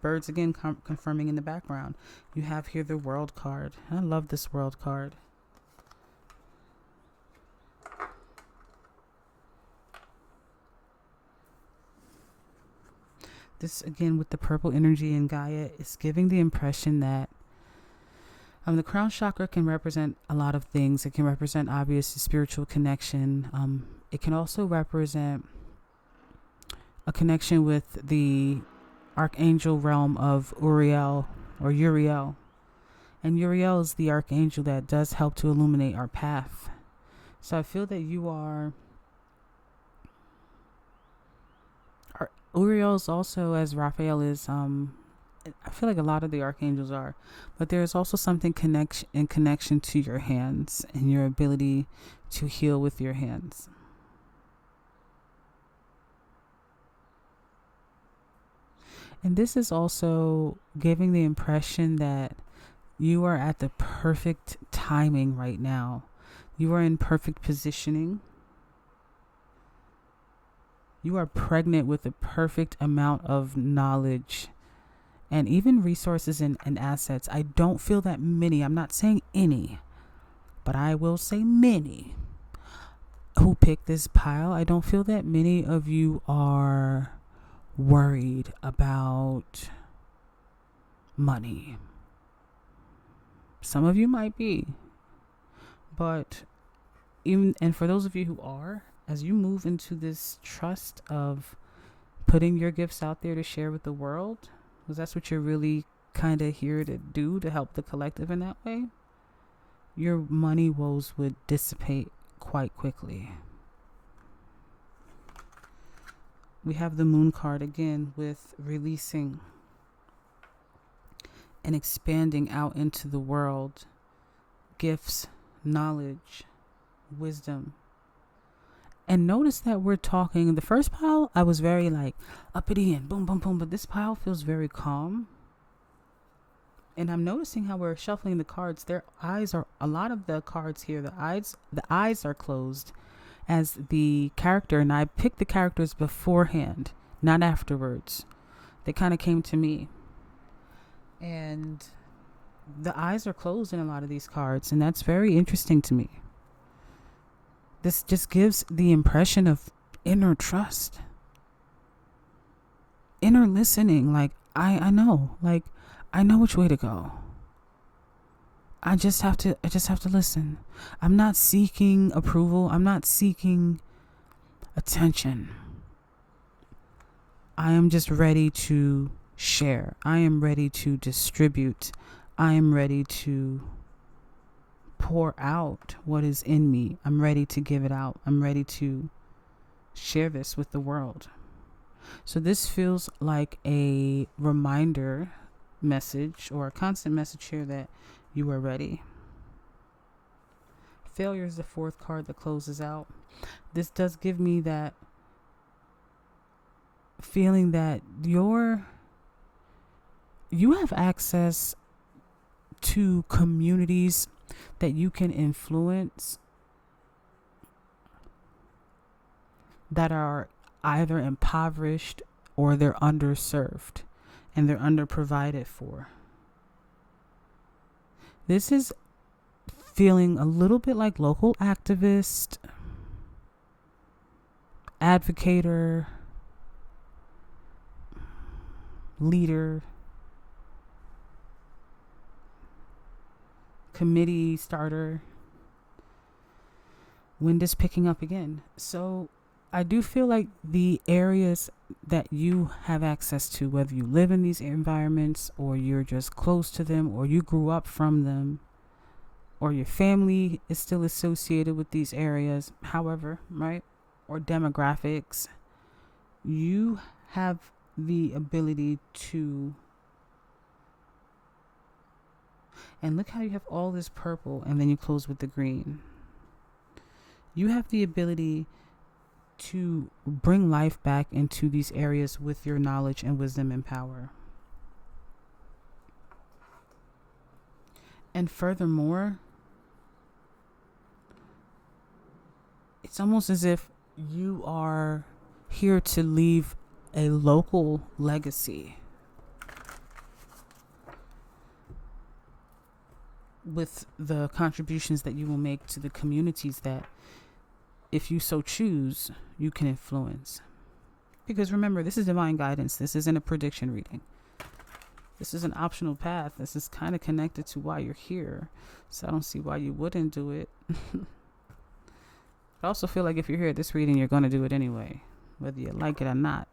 Birds again confirming in the background. You have here the World card. I love this World card. This again with the purple energy in Gaia is giving the impression that the crown chakra can represent a lot of things. It can represent obvious spiritual connection. It can also represent a connection with the archangel realm of Uriel or Uriel. And Uriel is the archangel that does help to illuminate our path. So I feel that you are Uriel's also, as Raphael is, I feel like a lot of the archangels are, but there's also something connection to your hands and your ability to heal with your hands. And this is also giving the impression that you are at the perfect timing right now. You are in perfect positioning. You are pregnant with the perfect amount of knowledge and even resources and assets. I don't feel that many, I'm not saying any, but I will say many who pick this pile. I don't feel that many of you are worried about money. Some of you might be, but even, and for those of you who are, as you move into this trust of putting your gifts out there to share with the world, because that's what you're really kind of here to do, to help the collective in that way, your money woes would dissipate quite quickly. We have the Moon card again with releasing and expanding out into the world. Gifts, knowledge, wisdom. And notice that we're talking, the first pile, I was very like uppity and boom, boom, boom. But this pile feels very calm. And I'm noticing how we're shuffling the cards. Their eyes are, a lot of the cards here, the eyes are closed as the character. And I picked the characters beforehand, not afterwards. They kind of came to me. And the eyes are closed in a lot of these cards. And that's very interesting to me. This just gives the impression of inner trust, inner listening. Like, I know, like, I know which way to go. I just have to listen. I'm not seeking approval. I'm not seeking attention. I am just ready to share. I am ready to distribute. I am ready to pour out what is in me. I'm ready to give it out. I'm ready to share this with the world. So this feels like a reminder message or a constant message here that you are ready. Failure is the fourth card that closes out. This does give me that feeling that you have access to communities that you can influence that are either impoverished or they're underserved and they're underprovided for. This is feeling a little bit like local activist, advocator, leader, committee starter. Wind is picking up again. So I do feel like the areas that you have access to, whether you live in these environments or you're just close to them or you grew up from them or your family is still associated with these areas, however, right? Or demographics, you have the ability to. And look how you have all this purple and then you close with the green. You have the ability to bring life back into these areas with your knowledge and wisdom and power. And furthermore, it's almost as if you are here to leave a local legacy with the contributions that you will make to the communities that, if you so choose, you can influence. Because remember, this is divine guidance. This isn't a prediction reading. This is an optional path. This is kind of connected to why you're here. So I don't see why you wouldn't do it. I also feel like if you're here at this reading, you're going to do it anyway, whether you like it or not.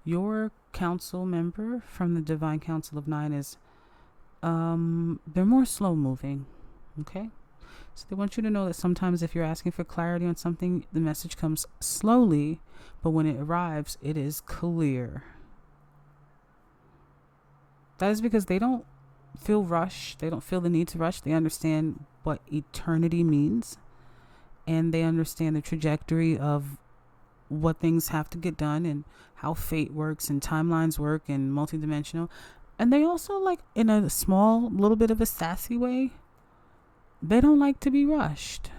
Your council member from the Divine Council of Nine is they're more slow moving. Okay. So they want you to know that sometimes if you're asking for clarity on something, the message comes slowly, but when it arrives, it is clear. That is because they don't feel rushed. They don't feel the need to rush. They understand what eternity means, and they understand the trajectory of what things have to get done and how fate works and timelines work and multidimensional. And they also, like, in a small little bit of a sassy way, they don't like to be rushed.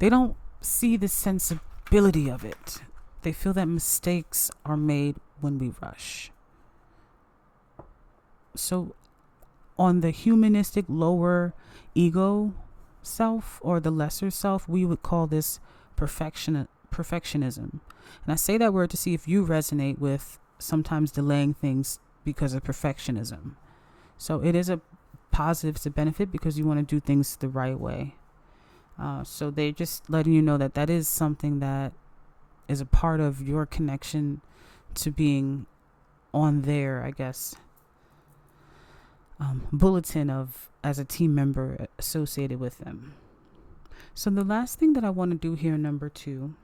They don't see the sensibility of it. They feel that mistakes are made when we rush. So on the humanistic lower ego self, or the lesser self, we would call this perfectionism. And I say that word to see if you resonate with sometimes delaying things because of perfectionism. So it is a positive, it's a benefit because you want to do things the right way. So they're just letting you know that that is something that is a part of your connection to being on their, I guess, bulletin of as a team member associated with them. So the last thing that I want to do here, number 2,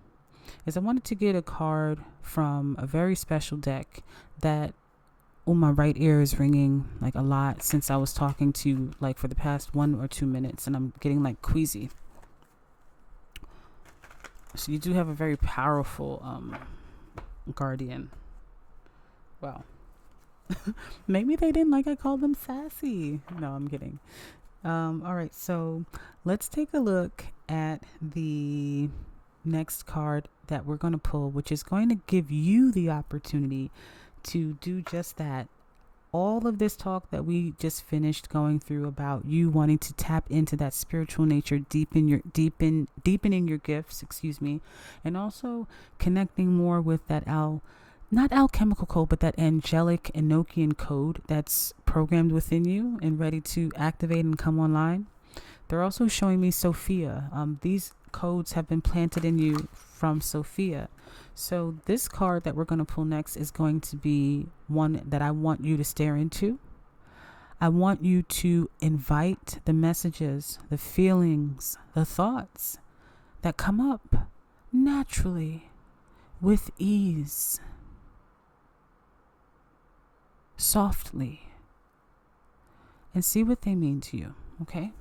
is I wanted to get a card from a very special deck that, oh, my right ear is ringing like a lot since I was talking to you like for the past 1 or 2 minutes, and I'm getting like queasy. So you do have a very powerful guardian. Wow. Maybe they didn't like I called them sassy. No, I'm kidding. All right, so let's take a look at the next card that we're going to pull, which is going to give you the opportunity to do just that. All of this talk that we just finished going through about you wanting to tap into that spiritual nature, deepening your gifts, and also connecting more with that not alchemical code, but that angelic Enochian code that's programmed within you and ready to activate and come online. They're also showing me Sophia. These codes have been planted in you from Sophia. So this card that we're going to pull next is going to be one that I want you to stare into. I want you to invite the messages, the feelings, the thoughts that come up naturally, with ease, softly, and see what they mean to you, okay?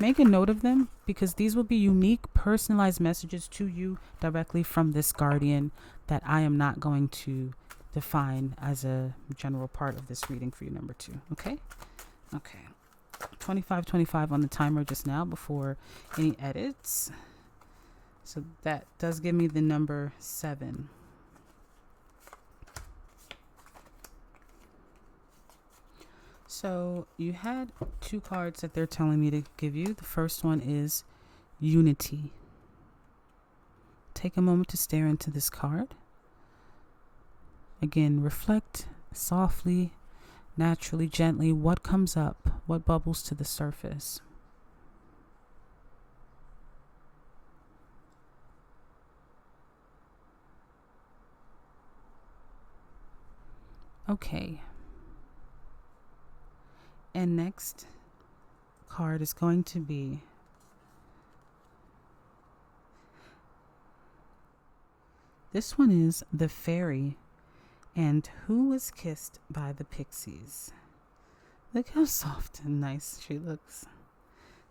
Make a note of them because these will be unique, personalized messages to you directly from this guardian that I am not going to define as a general part of this reading for you, number 2, okay? Okay. 25 on the timer just now before any edits. So that does give me the number 7. So you had 2 cards that they're telling me to give you. The first one is unity. Take a moment to stare into this card. Again, reflect softly, naturally, gently. What comes up? What bubbles to the surface? Okay. And next card is going to be this one is the fairy and who was kissed by the pixies. Look how soft and nice she looks.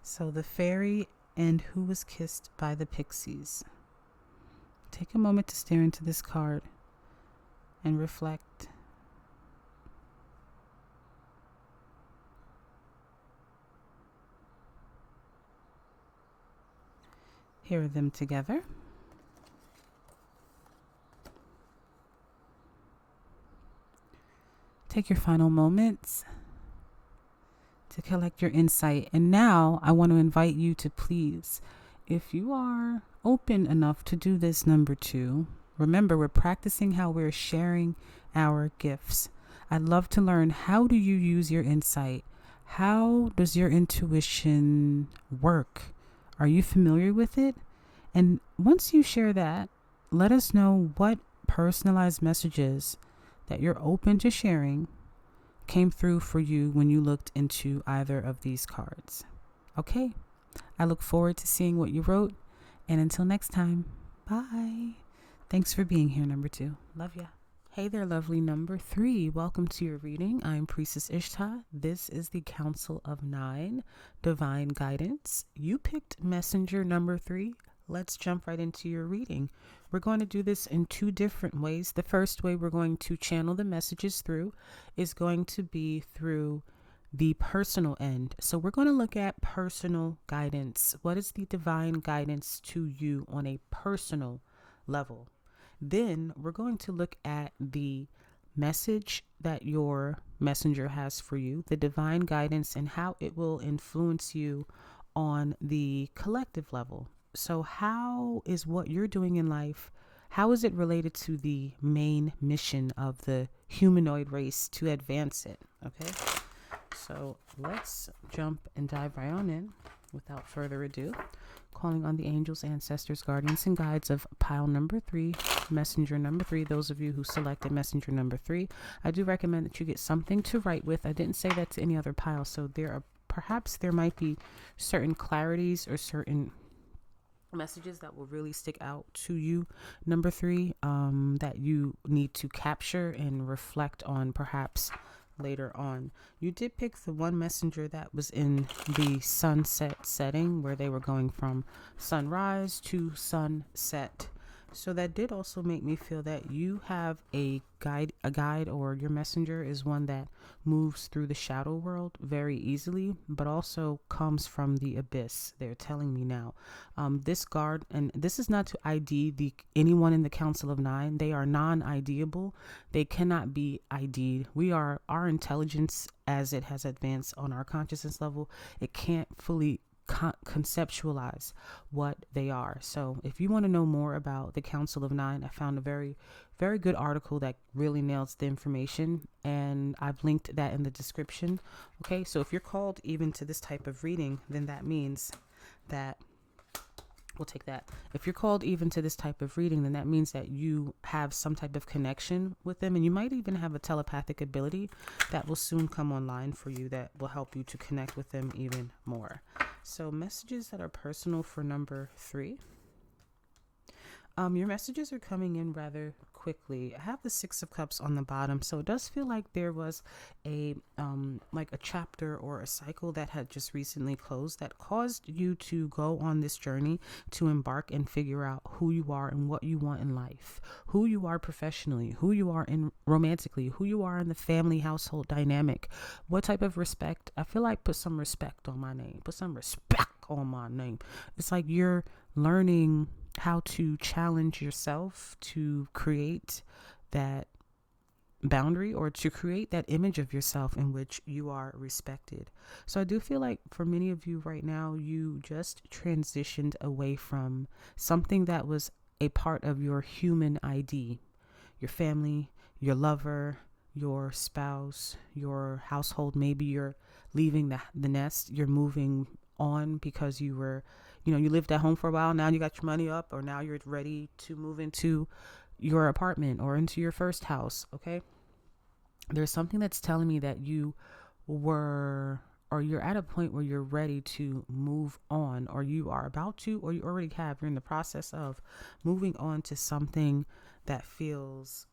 So the fairy and who was kissed by the pixies. Take a moment to stare into this card and reflect. Hear them together. Take your final moments to collect your insight. And now I want to invite you to please, if you are open enough to do this, number 2, remember we're practicing how we're sharing our gifts. I'd love to learn, how do you use your insight? How does your intuition work? Are you familiar with it? And once you share that, let us know what personalized messages that you're open to sharing came through for you when you looked into either of these cards. Okay, I look forward to seeing what you wrote. And until next time, bye. Thanks for being here, number 2. Love ya. Hey there, lovely number 3. Welcome to your reading. I'm Priestess Ishtah. This is the Council of 9, Divine Guidance. You picked messenger number 3. Let's jump right into your reading. We're going to do this in 2 different ways. The first way we're going to channel the messages through is going to be through the personal end. So we're going to look at personal guidance. What is the divine guidance to you on a personal level? Then we're going to look at the message that your messenger has for you, the divine guidance, and how it will influence you on the collective level. So how is what you're doing in life, how is it related to the main mission of the humanoid race to advance it? Okay, so let's jump and dive right on in without further ado. Calling on the angels, ancestors, guardians, and guides of pile number 3, messenger number 3. Those of you who selected messenger number 3, I do recommend that you get something to write with. I didn't say that to any other pile, so there might be certain clarities or certain messages that will really stick out to you, number 3, that you need to capture and reflect on perhaps later on. You did pick the one messenger that was in the sunset setting, where they were going from sunrise to sunset. So that did also make me feel that you have a guide, or your messenger is one that moves through the shadow world very easily, but also comes from the abyss. They're telling me now. This guard, and this is not to ID anyone in the Council of 9. They are non-IDable. They cannot be ID'd. Our intelligence, as it has advanced on our consciousness level, it can't fully conceptualize what they are. So if you want to know more about the Council of 9, I found a very, very good article that really nails the information, and I've linked that in the description. Okay, so if you're called even to this type of reading, then that means that we'll take that. If you're called even to this type of reading, then that means that you have some type of connection with them, and you might even have a telepathic ability that will soon come online for you that will help you to connect with them even more. So messages that are personal for number 3. Your messages are coming in rather quickly. I have the 6 of Cups on the bottom, so it does feel like there was a chapter or a cycle that had just recently closed that caused you to go on this journey to embark and figure out who you are and what you want in life, who you are professionally, who you are in romantically, who you are in the family household dynamic, what type of respect. I feel like put some respect on my name. Put some respect on my name. It's like you're learning how to challenge yourself to create that boundary, or to create that image of yourself in which you are respected. So I do feel like for many of you right now, you just transitioned away from something that was a part of your human ID, your family, your lover, your spouse, your household. Maybe you're leaving the nest, you're moving on because you were, you lived at home for a while. Now you got your money up, or now you're ready to move into your apartment or into your first house. Okay. There's something that's telling me that you were, or you're at a point where you're ready to move on, or you are about to, or you already have, you're in the process of moving on to something that feels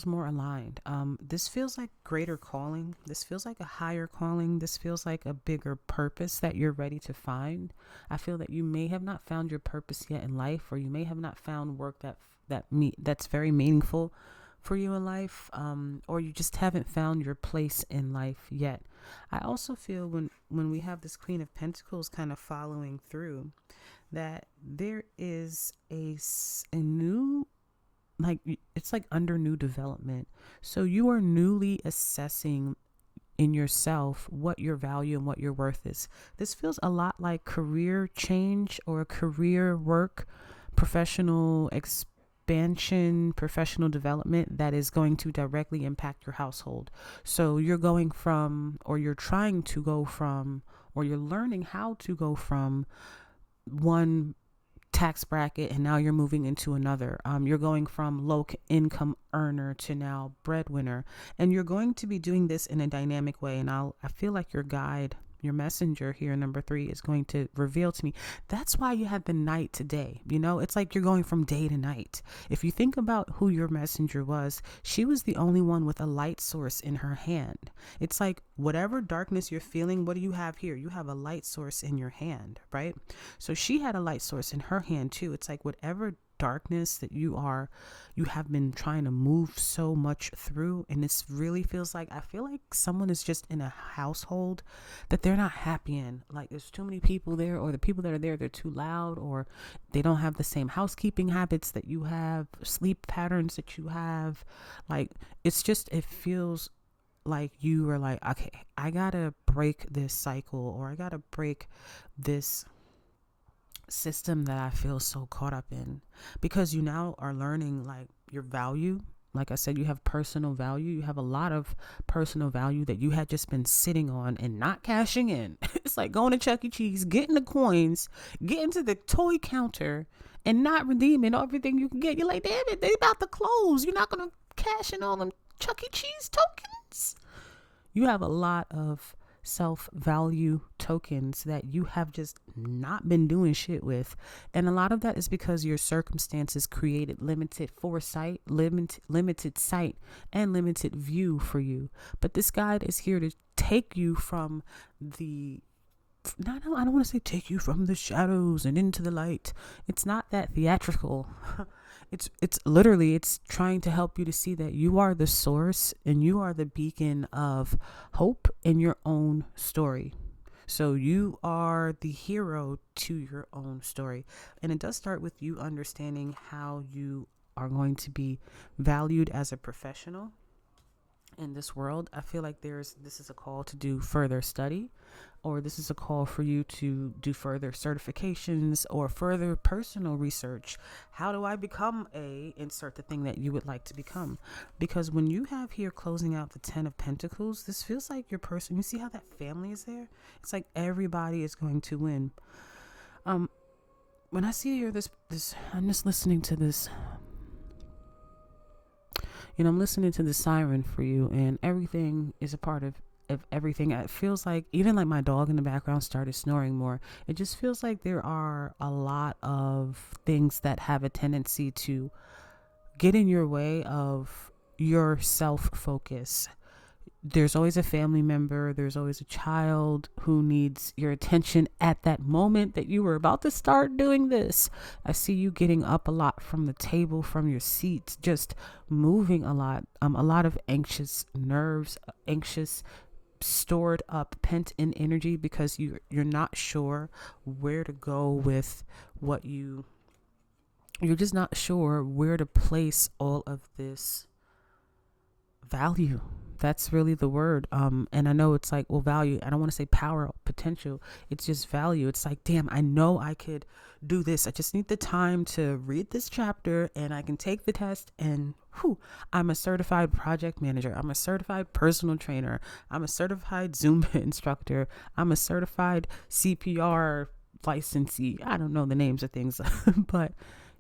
more aligned. This feels like greater calling. This feels like a higher calling. This feels like a bigger purpose that you're ready to find. I feel that you may have not found your purpose yet in life, or you may have not found work that's very meaningful for you in life, or you just haven't found your place in life yet. I also feel when we have this Queen of Pentacles kind of following through, that there is a new, like, it's like under new development. So you are newly assessing in yourself what your value and what your worth is. This feels a lot like career change, or career work, professional expansion, professional development that is going to directly impact your household. So you're going from, or you're trying to go from, or you're learning how to go from one tax bracket, and now you're moving into another. You're going from low income earner to now breadwinner, and you're going to be doing this in a dynamic way. And I feel like your guide, your messenger here, number 3, is going to reveal to me. That's why you had the night to day. You know, it's like you're going from day to night. If you think about who your messenger was, she was the only one with a light source in her hand. It's like whatever darkness you're feeling, what do you have here? You have a light source in your hand, right? So she had a light source in her hand too. It's like whatever darkness that you have been trying to move so much through, and this really feels like, I feel like someone is just in a household that they're not happy in. Like there's too many people there, or the people that are there, they're too loud, or they don't have the same housekeeping habits that you have, sleep patterns that you have. Like it's just, it feels like you are like, okay, I gotta break this cycle, or I gotta break this system that I feel so caught up in, because you now are learning like your value. Like I said, you have personal value. You have a lot of personal value that you had just been sitting on and not cashing in. It's like going to Chuck E. Cheese, getting the coins, getting to the toy counter and not redeeming everything you can get. You're like, damn it, they about to close. You're not going to cash in all them Chuck E. Cheese tokens. You have a lot of self-value tokens that you have just not been doing shit with, and a lot of that is because your circumstances created limited foresight, limited sight, and limited view for you. But this guide is here to take you from the I don't want to say take you from the shadows and into the light. It's not that theatrical. It's literally, it's trying to help you to see that you are the source and you are the beacon of hope in your own story. So you are the hero to your own story. And it does start with you understanding how you are going to be valued as a professional in this world. I feel like this is a call to do further study, or this is a call for you to do further certifications or further personal research. How do I become insert the thing that you would like to become? Because when you have here closing out the 10 of Pentacles, this feels like your person. You see how that family is there? It's like everybody is going to win. When I see here this, I'm just listening to this. I'm listening to the siren for you, and everything is a part of everything. It feels like even like my dog in the background started snoring more. It just feels like there are a lot of things that have a tendency to get in your way of your self-focus. There's always a family member, there's always a child who needs your attention at that moment that you were about to start doing this. I see you getting up a lot from the table, from your seat, just moving a lot of anxious nerves, anxious, stored up, pent in energy, because you're not sure where to go with what you're just not sure where to place all of this value. That's really the word. And I know it's like, well, value, I don't want to say power, potential. It's just value. It's like, damn, I know I could do this. I just need the time to read this chapter, and I can take the test, and I'm a certified project manager. I'm a certified personal trainer. I'm a certified Zumba instructor. I'm a certified CPR licensee. I don't know the names of things, but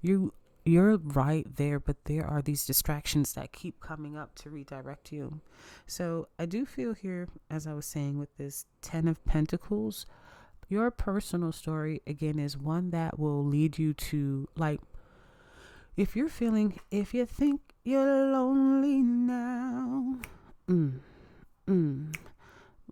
you're right there, but there are these distractions that keep coming up to redirect you. So I do feel here, as I was saying, with this 10 of Pentacles, your personal story, again, is one that will lead you to, like, if you think you're lonely now,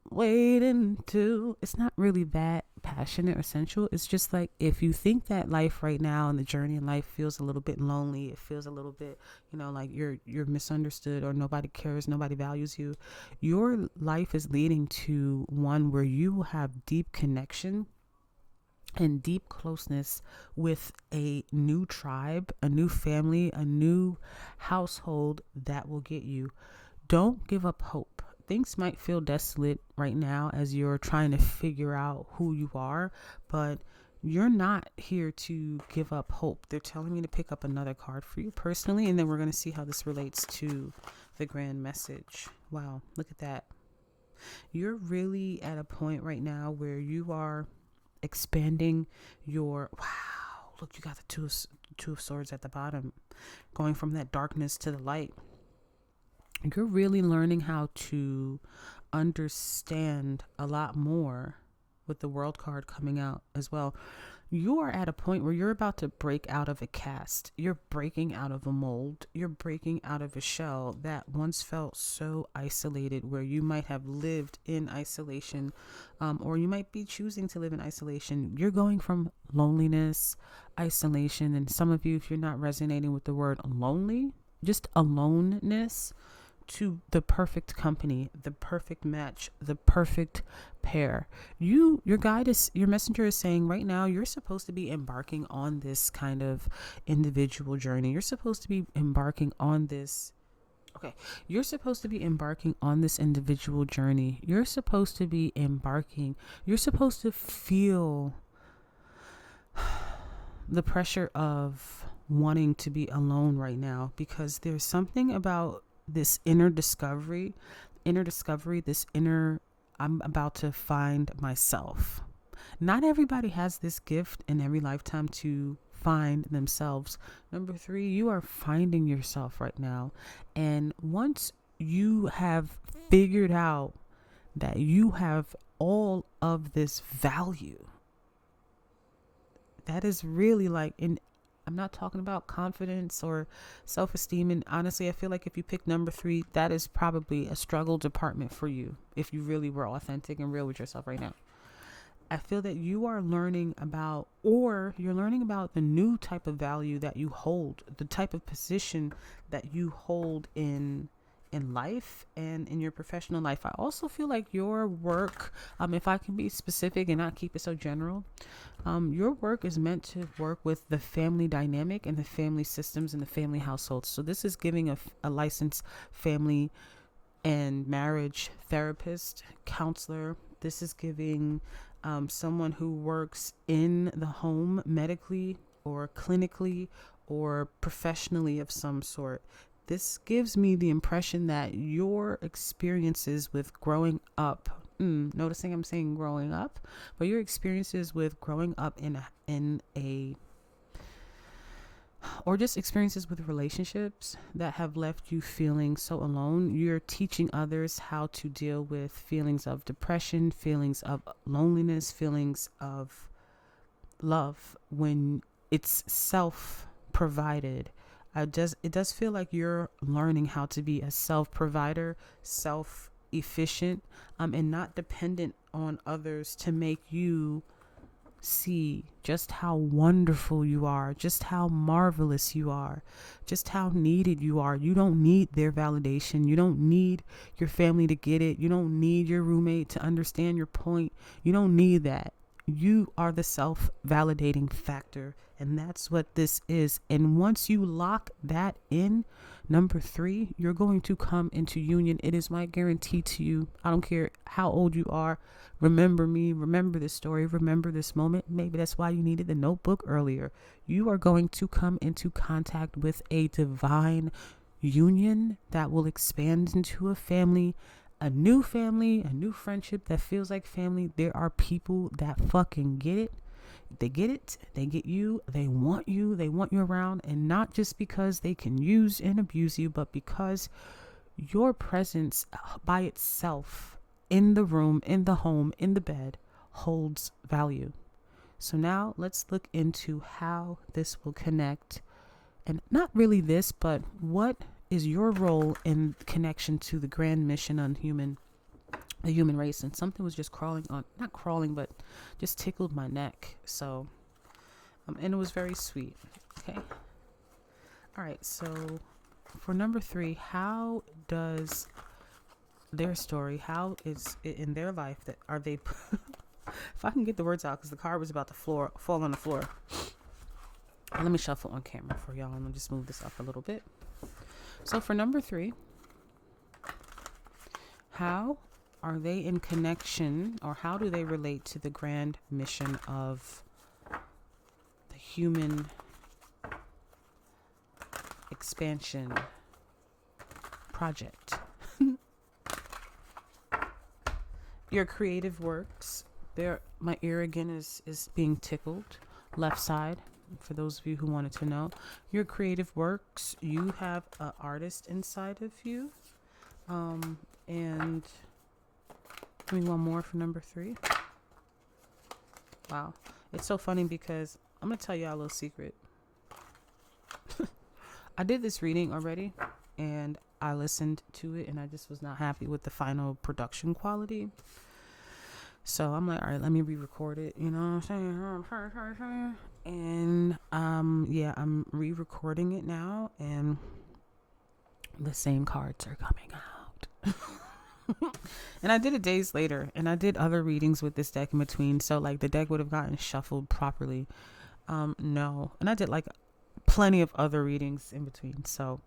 wait until, it's not really that passionate or sensual. It's just like, if you think that life right now and the journey in life feels a little bit lonely, it feels a little bit, like you're misunderstood, or nobody cares, nobody values you, your life is leading to one where you will have deep connection and deep closeness with a new tribe, a new family, a new household that will get you. Don't give up hope. Things might feel desolate right now as you're trying to figure out who you are, but you're not here to give up hope. They're telling me to pick up another card for you personally, and then we're going to see how this relates to the grand message. Wow, look at that. You're really at a point right now where you are expanding your, wow, look, you got the two of swords at the bottom, going from that darkness to the light. You're really learning how to understand a lot more with the World card coming out as well. You are at a point where you're about to break out of a cast. You're breaking out of a mold. You're breaking out of a shell that once felt so isolated, where you might have lived in isolation, or you might be choosing to live in isolation. You're going from loneliness, isolation, and some of you, if you're not resonating with the word lonely, just aloneness, to the perfect company, the perfect match, the perfect pair. Your messenger is saying right now, you're supposed to be embarking on this kind of individual journey. You're supposed to be embarking on this. Okay. You're supposed to be embarking on this individual journey. You're supposed to feel the pressure of wanting to be alone right now, because there's something about this inner discovery, I'm about to find myself. Not everybody has this gift in every lifetime to find themselves. Number 3, you are finding yourself right now. And once you have figured out that you have all of this value, that is really like, I'm not talking about confidence or self-esteem. And honestly, I feel like if you pick number 3, that is probably a struggle department for you. If you really were authentic and real with yourself right now, I feel that you are learning about, or you're learning about the new type of value that you hold, the type of position that you hold in life and in your professional life. I also feel like your work, if I can be specific and not keep it so general, your work is meant to work with the family dynamic and the family systems and the family households. So this is giving a licensed family and marriage therapist, counselor. This is giving someone who works in the home medically or clinically or professionally of some sort. This gives me the impression that your experiences with growing up, noticing I'm saying growing up, but your experiences with growing up or just experiences with relationships that have left you feeling so alone. You're teaching others how to deal with feelings of depression, feelings of loneliness, feelings of love when it's self-provided. It does feel like you're learning how to be a self-provider, self-efficient, and not dependent on others to make you see just how wonderful you are, just how marvelous you are, just how needed you are. You don't need their validation. You don't need your family to get it. You don't need your roommate to understand your point. You don't need that. You are the self-validating factor, and that's what this is. And once you lock that in, number 3, you're going to come into union. It is my guarantee to you. I don't care how old you are. Remember me. Remember this story. Remember this moment. Maybe that's why you needed the notebook earlier. You are going to come into contact with a divine union that will expand into a family, a new friendship that feels like family. There are people that fucking get it. They get it. They get you. They want you. They want you around. And not just because they can use and abuse you, but because your presence by itself in the room, in the home, in the bed holds value. So now let's look into how this will connect. And not really this, but what is your role in connection to the grand mission on the human race? And something was just not crawling, but just tickled my neck. So, and it was very sweet. Okay. All right. So for number 3, how does their story, how is it in their life that are they, if I can get the words out, because the card was about to fall on the floor. Let me shuffle on camera for y'all. And I'll just move this up a little bit. So for number 3, how are they in connection, or how do they relate to the grand mission of the human expansion project? Your creative works. My ear again is being tickled. Left side. for those of you who wanted to know. Your creative works, you have an artist inside of you. And give me one more for number 3. Wow. It's so funny because I'm going to tell y'all a little secret. I did this reading already and I listened to it and I just was not happy with the final production quality. So I'm like, all right, let me re-record it. You know what I'm saying? And yeah, I'm re-recording it now and the same cards are coming out. And I did it days later and I did other readings with this deck in between. So like the deck would have gotten shuffled properly. No. And I did like plenty of other readings in between. So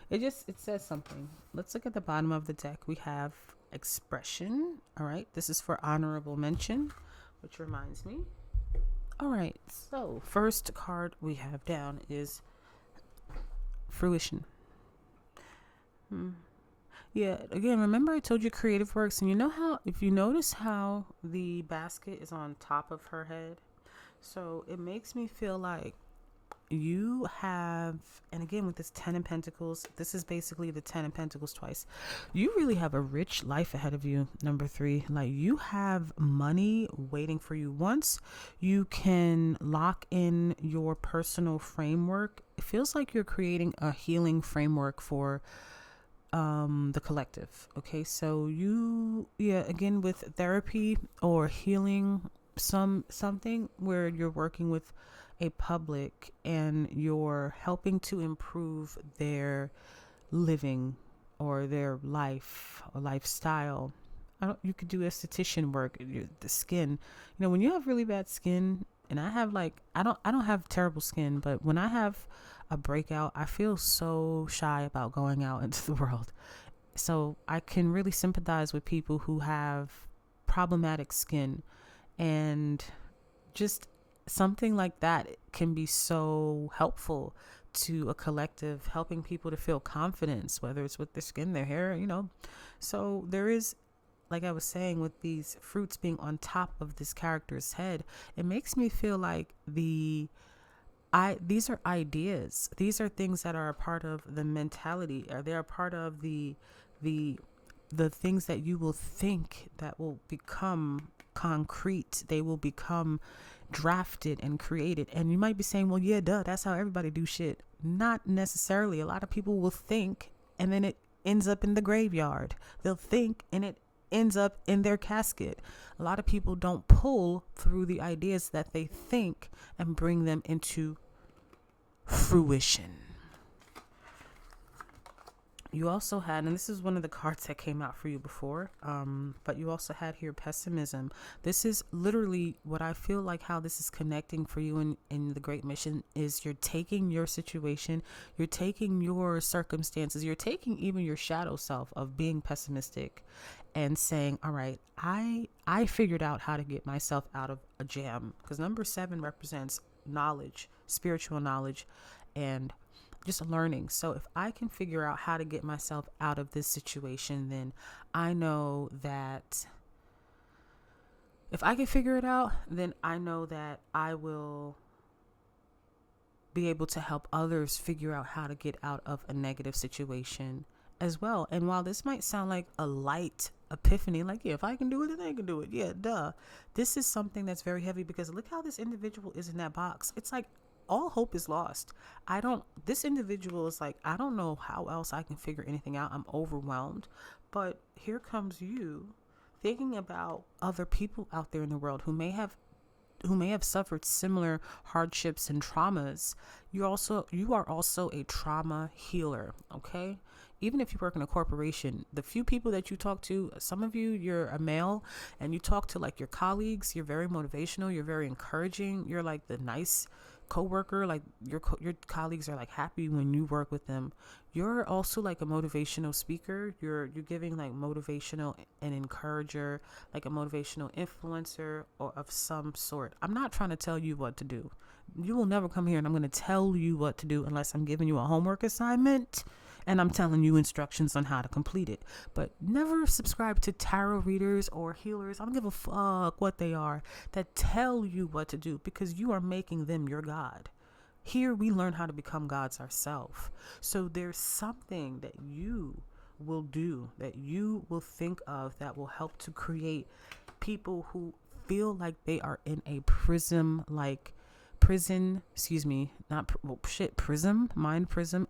it says something. Let's look at the bottom of the deck. We have expression. All right. This is for honorable mention, which reminds me. All right. So first card we have down is fruition. Yeah, again, remember I told you creative works, and you know how, if you notice how the basket is on top of her head, so it makes me feel like you have, and again with this 10 of Pentacles, this is basically the 10 of Pentacles twice. You really have a rich life ahead of you, number 3. Like you have money waiting for you. Once you can lock in your personal framework, it feels like you're creating a healing framework for the collective. Okay, so again with therapy or healing, something where you're working with a public and you're helping to improve their living or their life or lifestyle. You could do esthetician work, the skin. You know, when you have really bad skin, and I have like, I don't have terrible skin, but when I have a breakout, I feel so shy about going out into the world. So I can really sympathize with people who have problematic skin, and just something like that can be so helpful to a collective, helping people to feel confidence, whether it's with their skin, their hair, you know. So there is, like I was saying, with these fruits being on top of this character's head, it makes me feel like these are ideas. These are things that are a part of the mentality, or they're a part of the things that you will think that will become concrete. They will become drafted and created. And you might be saying, well, yeah, duh, that's how everybody do shit. Not necessarily. A lot of people will think and then it ends up in the graveyard. They'll think and it ends up in their casket. A lot of people don't pull through the ideas that they think and bring them into fruition. You also had, and this is one of the cards that came out for you before, but you also had here pessimism. This is literally what I feel like how this is connecting for you in the Great Mission is you're taking your situation, you're taking your circumstances, you're taking even your shadow self of being pessimistic and saying, all right, I figured out how to get myself out of a jam, because number 7 represents knowledge, spiritual knowledge, and just learning. So if I can figure out how to get myself out of this situation, then I know that if I can figure it out, then I know that I will be able to help others figure out how to get out of a negative situation as well. And while this might sound like a light epiphany, like, yeah, if I can do it, then they can do it. Yeah, duh. This is something that's very heavy, because look how this individual is in that box. It's like all hope is lost. This individual is like, I don't know how else I can figure anything out. I'm overwhelmed. But here comes you thinking about other people out there in the world who may have suffered similar hardships and traumas. You are also a trauma healer, okay? Even if you work in a corporation, the few people that you talk to, some of you, you're a male and you talk to like your colleagues, you're very motivational, you're very encouraging, you're like the nice coworker, like your colleagues are like happy when you work with them. You're also like a motivational speaker. You're giving like motivational and encourager, like a motivational influencer or of some sort. I'm not trying to tell you what to do. You will never come here and I'm going to tell you what to do unless I'm giving you a homework assignment and I'm telling you instructions on how to complete it. But never subscribe to tarot readers or healers, I don't give a fuck what they are, that tell you what to do, because you are making them your God. Here we learn how to become gods ourselves. So there's something that you will do, that you will think of, that will help to create people who feel like they are in a prism, mind prism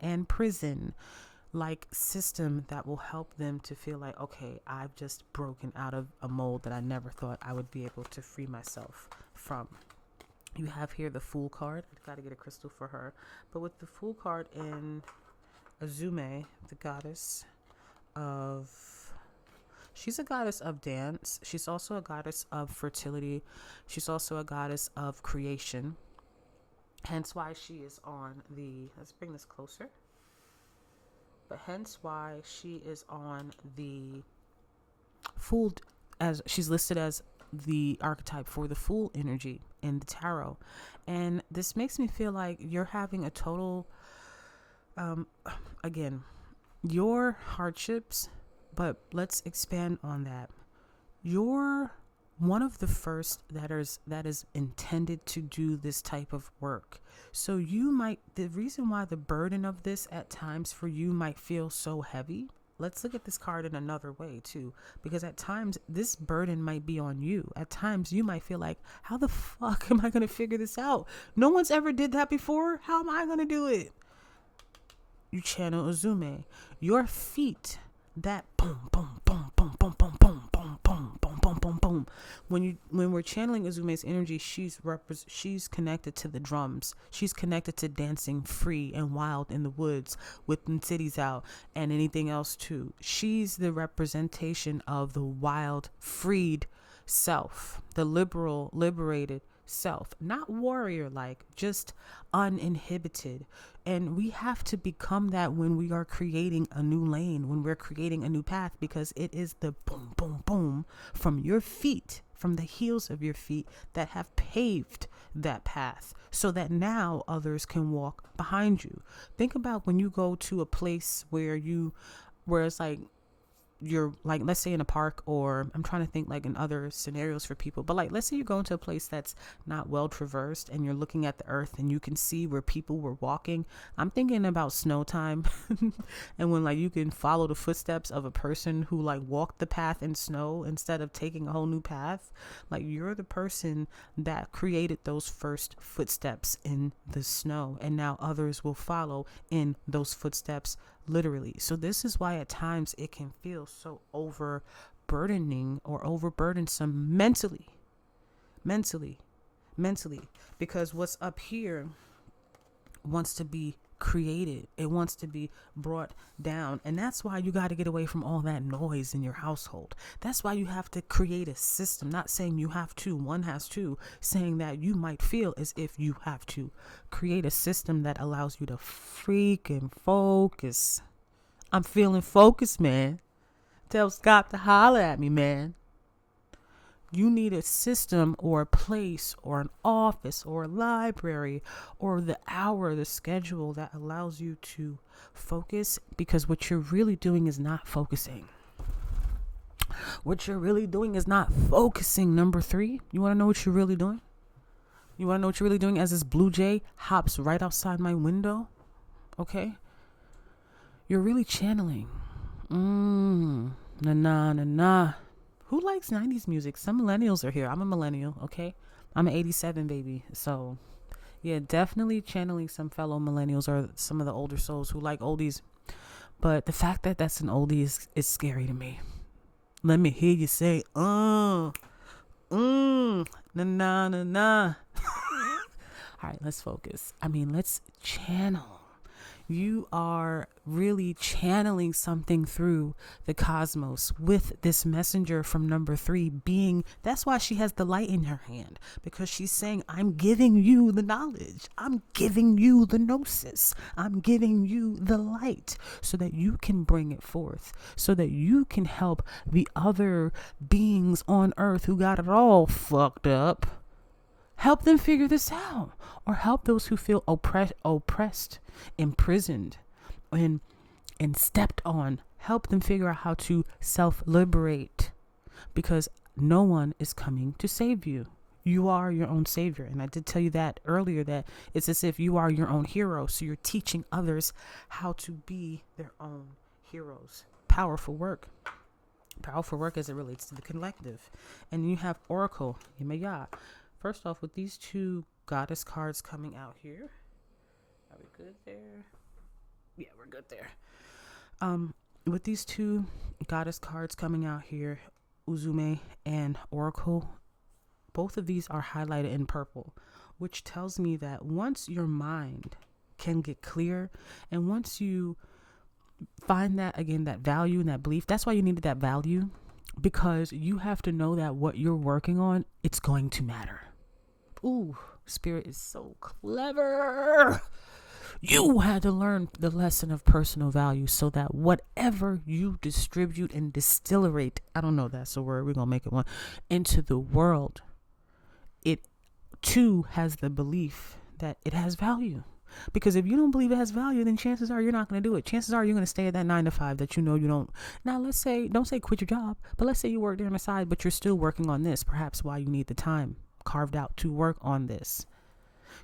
and prison like system that will help them to feel like, okay, I've just broken out of a mold that I never thought I would be able to free myself from. You have here the Fool card. I've got to get a crystal for her. But with the Fool card in Azume, the goddess of... She's a goddess of dance. She's also a goddess of fertility. She's also a goddess of creation. Hence why she is on the... Let's bring this closer. But hence why she is on the Fool, as she's listed as the archetype for the Fool energy in the tarot. And this makes me feel like you're having a total, again, your hardships, but let's expand on that. You're one of the first that is intended to do this type of work. So the reason why the burden of this at times for you might feel so heavy, let's look at this card in another way too, because at times this burden might be on you. At times you might feel like, how the fuck am I going to figure this out? No one's ever did that before. How am I going to do it? You channel Azume. Your feet, that boom, boom, boom, boom, boom, boom, boom, boom, boom, boom, boom, boom, boom. When we're channeling Azume's energy, she's connected to the drums. She's connected to dancing free and wild in the woods with the cities out and anything else too. She's the representation of the wild, freed self, the liberated self, not warrior like, just uninhibited. And we have to become that when we are creating a new lane, when we're creating a new path, because it is the boom, boom, boom from your feet, from the heels of your feet that have paved that path so that now others can walk behind you. Think about when you go to a place where it's like, you're like, let's say in a park, or I'm trying to think like in other scenarios for people, but like, let's say you go into a place that's not well traversed and you're looking at the earth and you can see where people were walking. I'm thinking about snow time and when like you can follow the footsteps of a person who like walked the path in snow instead of taking a whole new path. Like, you're the person that created those first footsteps in the snow, and now others will follow in those footsteps, literally. So this is why at times it can feel so overburdening or overburdensome mentally, because what's up here wants to be created. It wants to be brought down. And that's why you got to get away from all that noise in your household. That's why you have to create a system. Not saying you have to, one has to, saying that you might feel as if you have to create a system that allows you to freaking focus. I'm feeling focused, man. Tell Scott to holler at me, man. You need a system or a place or an office or a library or the hour, the schedule that allows you to focus, because what you're really doing is not focusing. What you're really doing is not focusing. Number 3, you want to know what you're really doing? You want to know what you're really doing as this blue jay hops right outside my window? Okay? You're really channeling. Na. Who likes 90s music? Some millennials are here. I'm a millennial, okay? I'm an 87 baby. So, yeah, definitely channeling some fellow millennials or some of the older souls who like oldies. But the fact that that's an oldie is scary to me. Let me hear you say, na. All right, let's focus. Let's channel. You are really channeling something through the cosmos with this messenger from number 3 being, that's why she has the light in her hand, because she's saying, I'm giving you the knowledge. I'm giving you the gnosis. I'm giving you the light so that you can bring it forth, so that you can help the other beings on earth who got it all fucked up. Help them figure this out, or help those who feel oppressed, imprisoned, and stepped on. Help them figure out how to self-liberate, because no one is coming to save you. You are your own savior. And I did tell you that earlier, that it's as if you are your own hero. So you're teaching others how to be their own heroes. Powerful work. Powerful work as it relates to the collective. And you have Oracle, Yemaya. First off, with these two goddess cards coming out here. Are we good there? Yeah, we're good there. With these two goddess cards coming out here, Uzume and Oracle, both of these are highlighted in purple, which tells me that once your mind can get clear, and once you find that, again, that value and that belief, that's why you needed that value, because you have to know that what you're working on, it's going to matter. Ooh, Spirit is so clever. You had to learn the lesson of personal value so that whatever you distribute and distillate, I don't know, that's a word, we're going to make it one, into the world, it too has the belief that it has value. Because if you don't believe it has value, then chances are you're not going to do it. Chances are you're going to stay at that 9 to 5 that you know you don't. Now, let's say, don't say quit your job, but let's say you work there on the side, but you're still working on this, perhaps why you need the time carved out to work on this.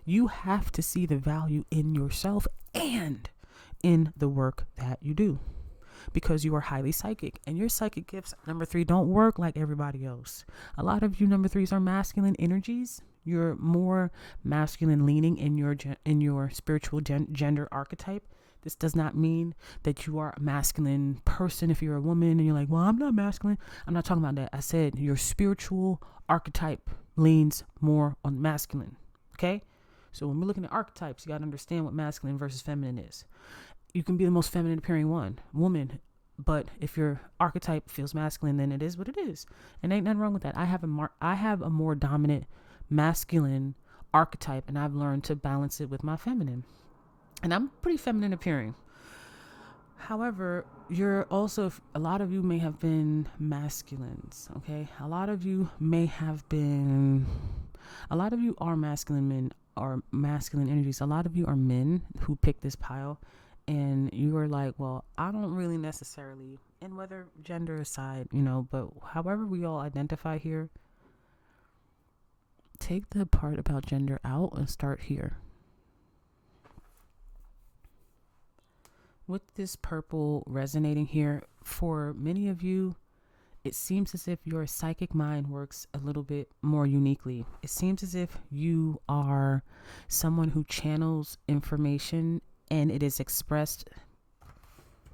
You have to see the value in yourself and in the work that you do, because you are highly psychic, and your psychic gifts, number 3, don't work like everybody else. A lot of you number 3s are masculine energies. You're more masculine leaning in your spiritual gender archetype. This does not mean that you are a masculine person if you're a woman and you're like, well, I'm not masculine. I'm not talking about that. I said your spiritual archetype leans more on masculine. Okay? So when we're looking at archetypes, you got to understand what masculine versus feminine is. You can be the most feminine appearing woman, but if your archetype feels masculine, then it is what it is. And ain't nothing wrong with that. I have a more dominant masculine archetype, and I've learned to balance it with my feminine. And I'm pretty feminine appearing. However, you're also, a lot of you may have been masculines, okay? A lot of you are masculine men or masculine energies. A lot of you are men who pick this pile, and you are like, well, I don't really necessarily, and whether gender aside, but however we all identify here, take the part about gender out and start here. With this purple resonating here, for many of you, it seems as if your psychic mind works a little bit more uniquely. It seems as if you are someone who channels information and it is expressed,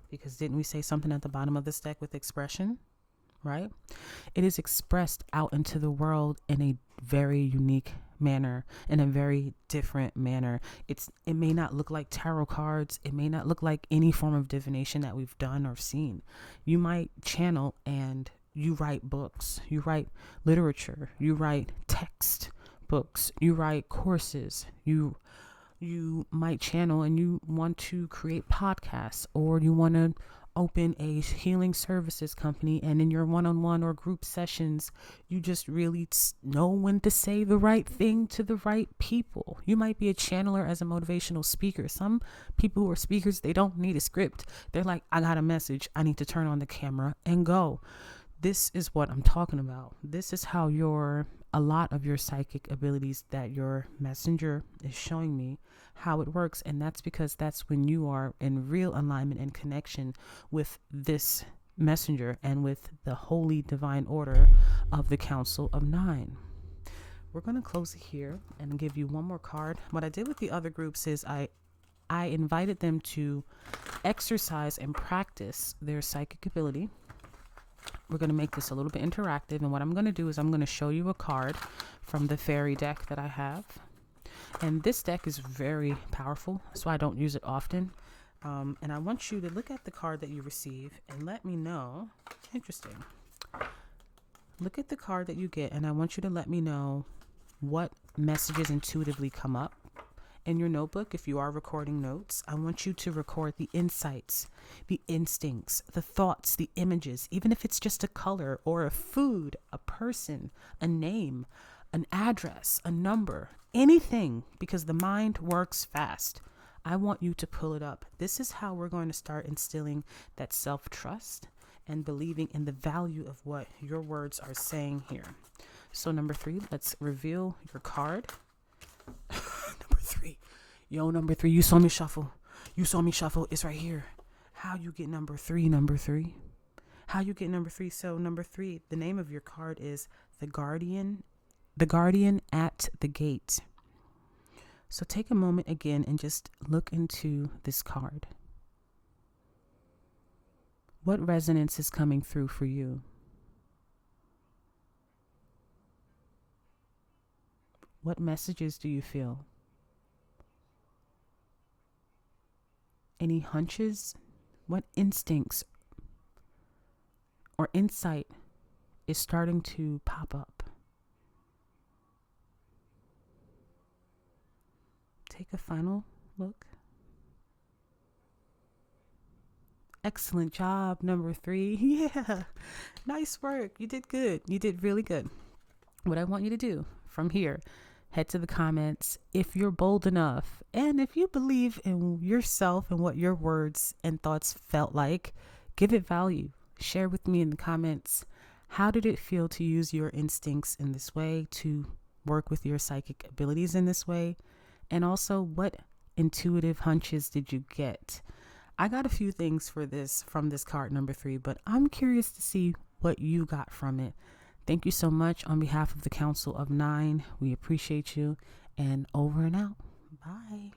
because didn't we say something at the bottom of this deck with expression, right? It is expressed out into the world in a very unique manner, in a very different manner. It may not look like tarot cards. It may not look like any form of divination that we've done or seen. You might channel and you write books, you write literature, you write text books, you write courses, you might channel and you want to create podcasts, or you want to open a healing services company, and in your one-on-one or group sessions, you just really know when to say the right thing to the right people. You might be a channeler as a motivational speaker. Some people who are speakers, they don't need a script. They're like, I got a message, I need to turn on the camera and go. This is what I'm talking about. This is how a lot of your psychic abilities that your messenger is showing me how it works. And that's because that's when you are in real alignment and connection with this messenger and with the holy divine order of the Council of Nine. We're going to close it here and give you one more card. What I did with the other groups is I invited them to exercise and practice their psychic ability. We're going to make this a little bit interactive, and what I'm going to do is I'm going to show you a card from the fairy deck that I have. And this deck is very powerful, so I don't use it often. And I want you to look at the card that you receive and let me know. Interesting. Look at the card that you get, and I want you to let me know what messages intuitively come up. In your notebook, if you are recording notes, I want you to record the insights, the instincts, the thoughts, the images, even if it's just a color or a food, a person, a name, an address, a number, anything, because the mind works fast. I want you to pull it up. This is how we're going to start instilling that self-trust and believing in the value of what your words are saying here. So number 3, let's reveal your card. Number 3. Yo, number 3, you saw me shuffle. It's right here. How you get number 3, How you get number 3. So number 3, the name of your card is The Guardian at the Gate. So take a moment again and just look into this card. What resonance is coming through for you? What messages do you feel? Any hunches? What instincts or insight is starting to pop up? Take a final look. Excellent job, number 3. Yeah, nice work. You did good. You did really good. What I want you to do from here, head to the comments if you're bold enough, and if you believe in yourself and what your words and thoughts felt like, give it value. Share with me in the comments, how did it feel to use your instincts in this way, to work with your psychic abilities in this way, and also what intuitive hunches did you get? I got a few things from this card number 3, but I'm curious to see what you got from it. Thank you so much on behalf of the Council of 9. We appreciate you, and over and out. Bye.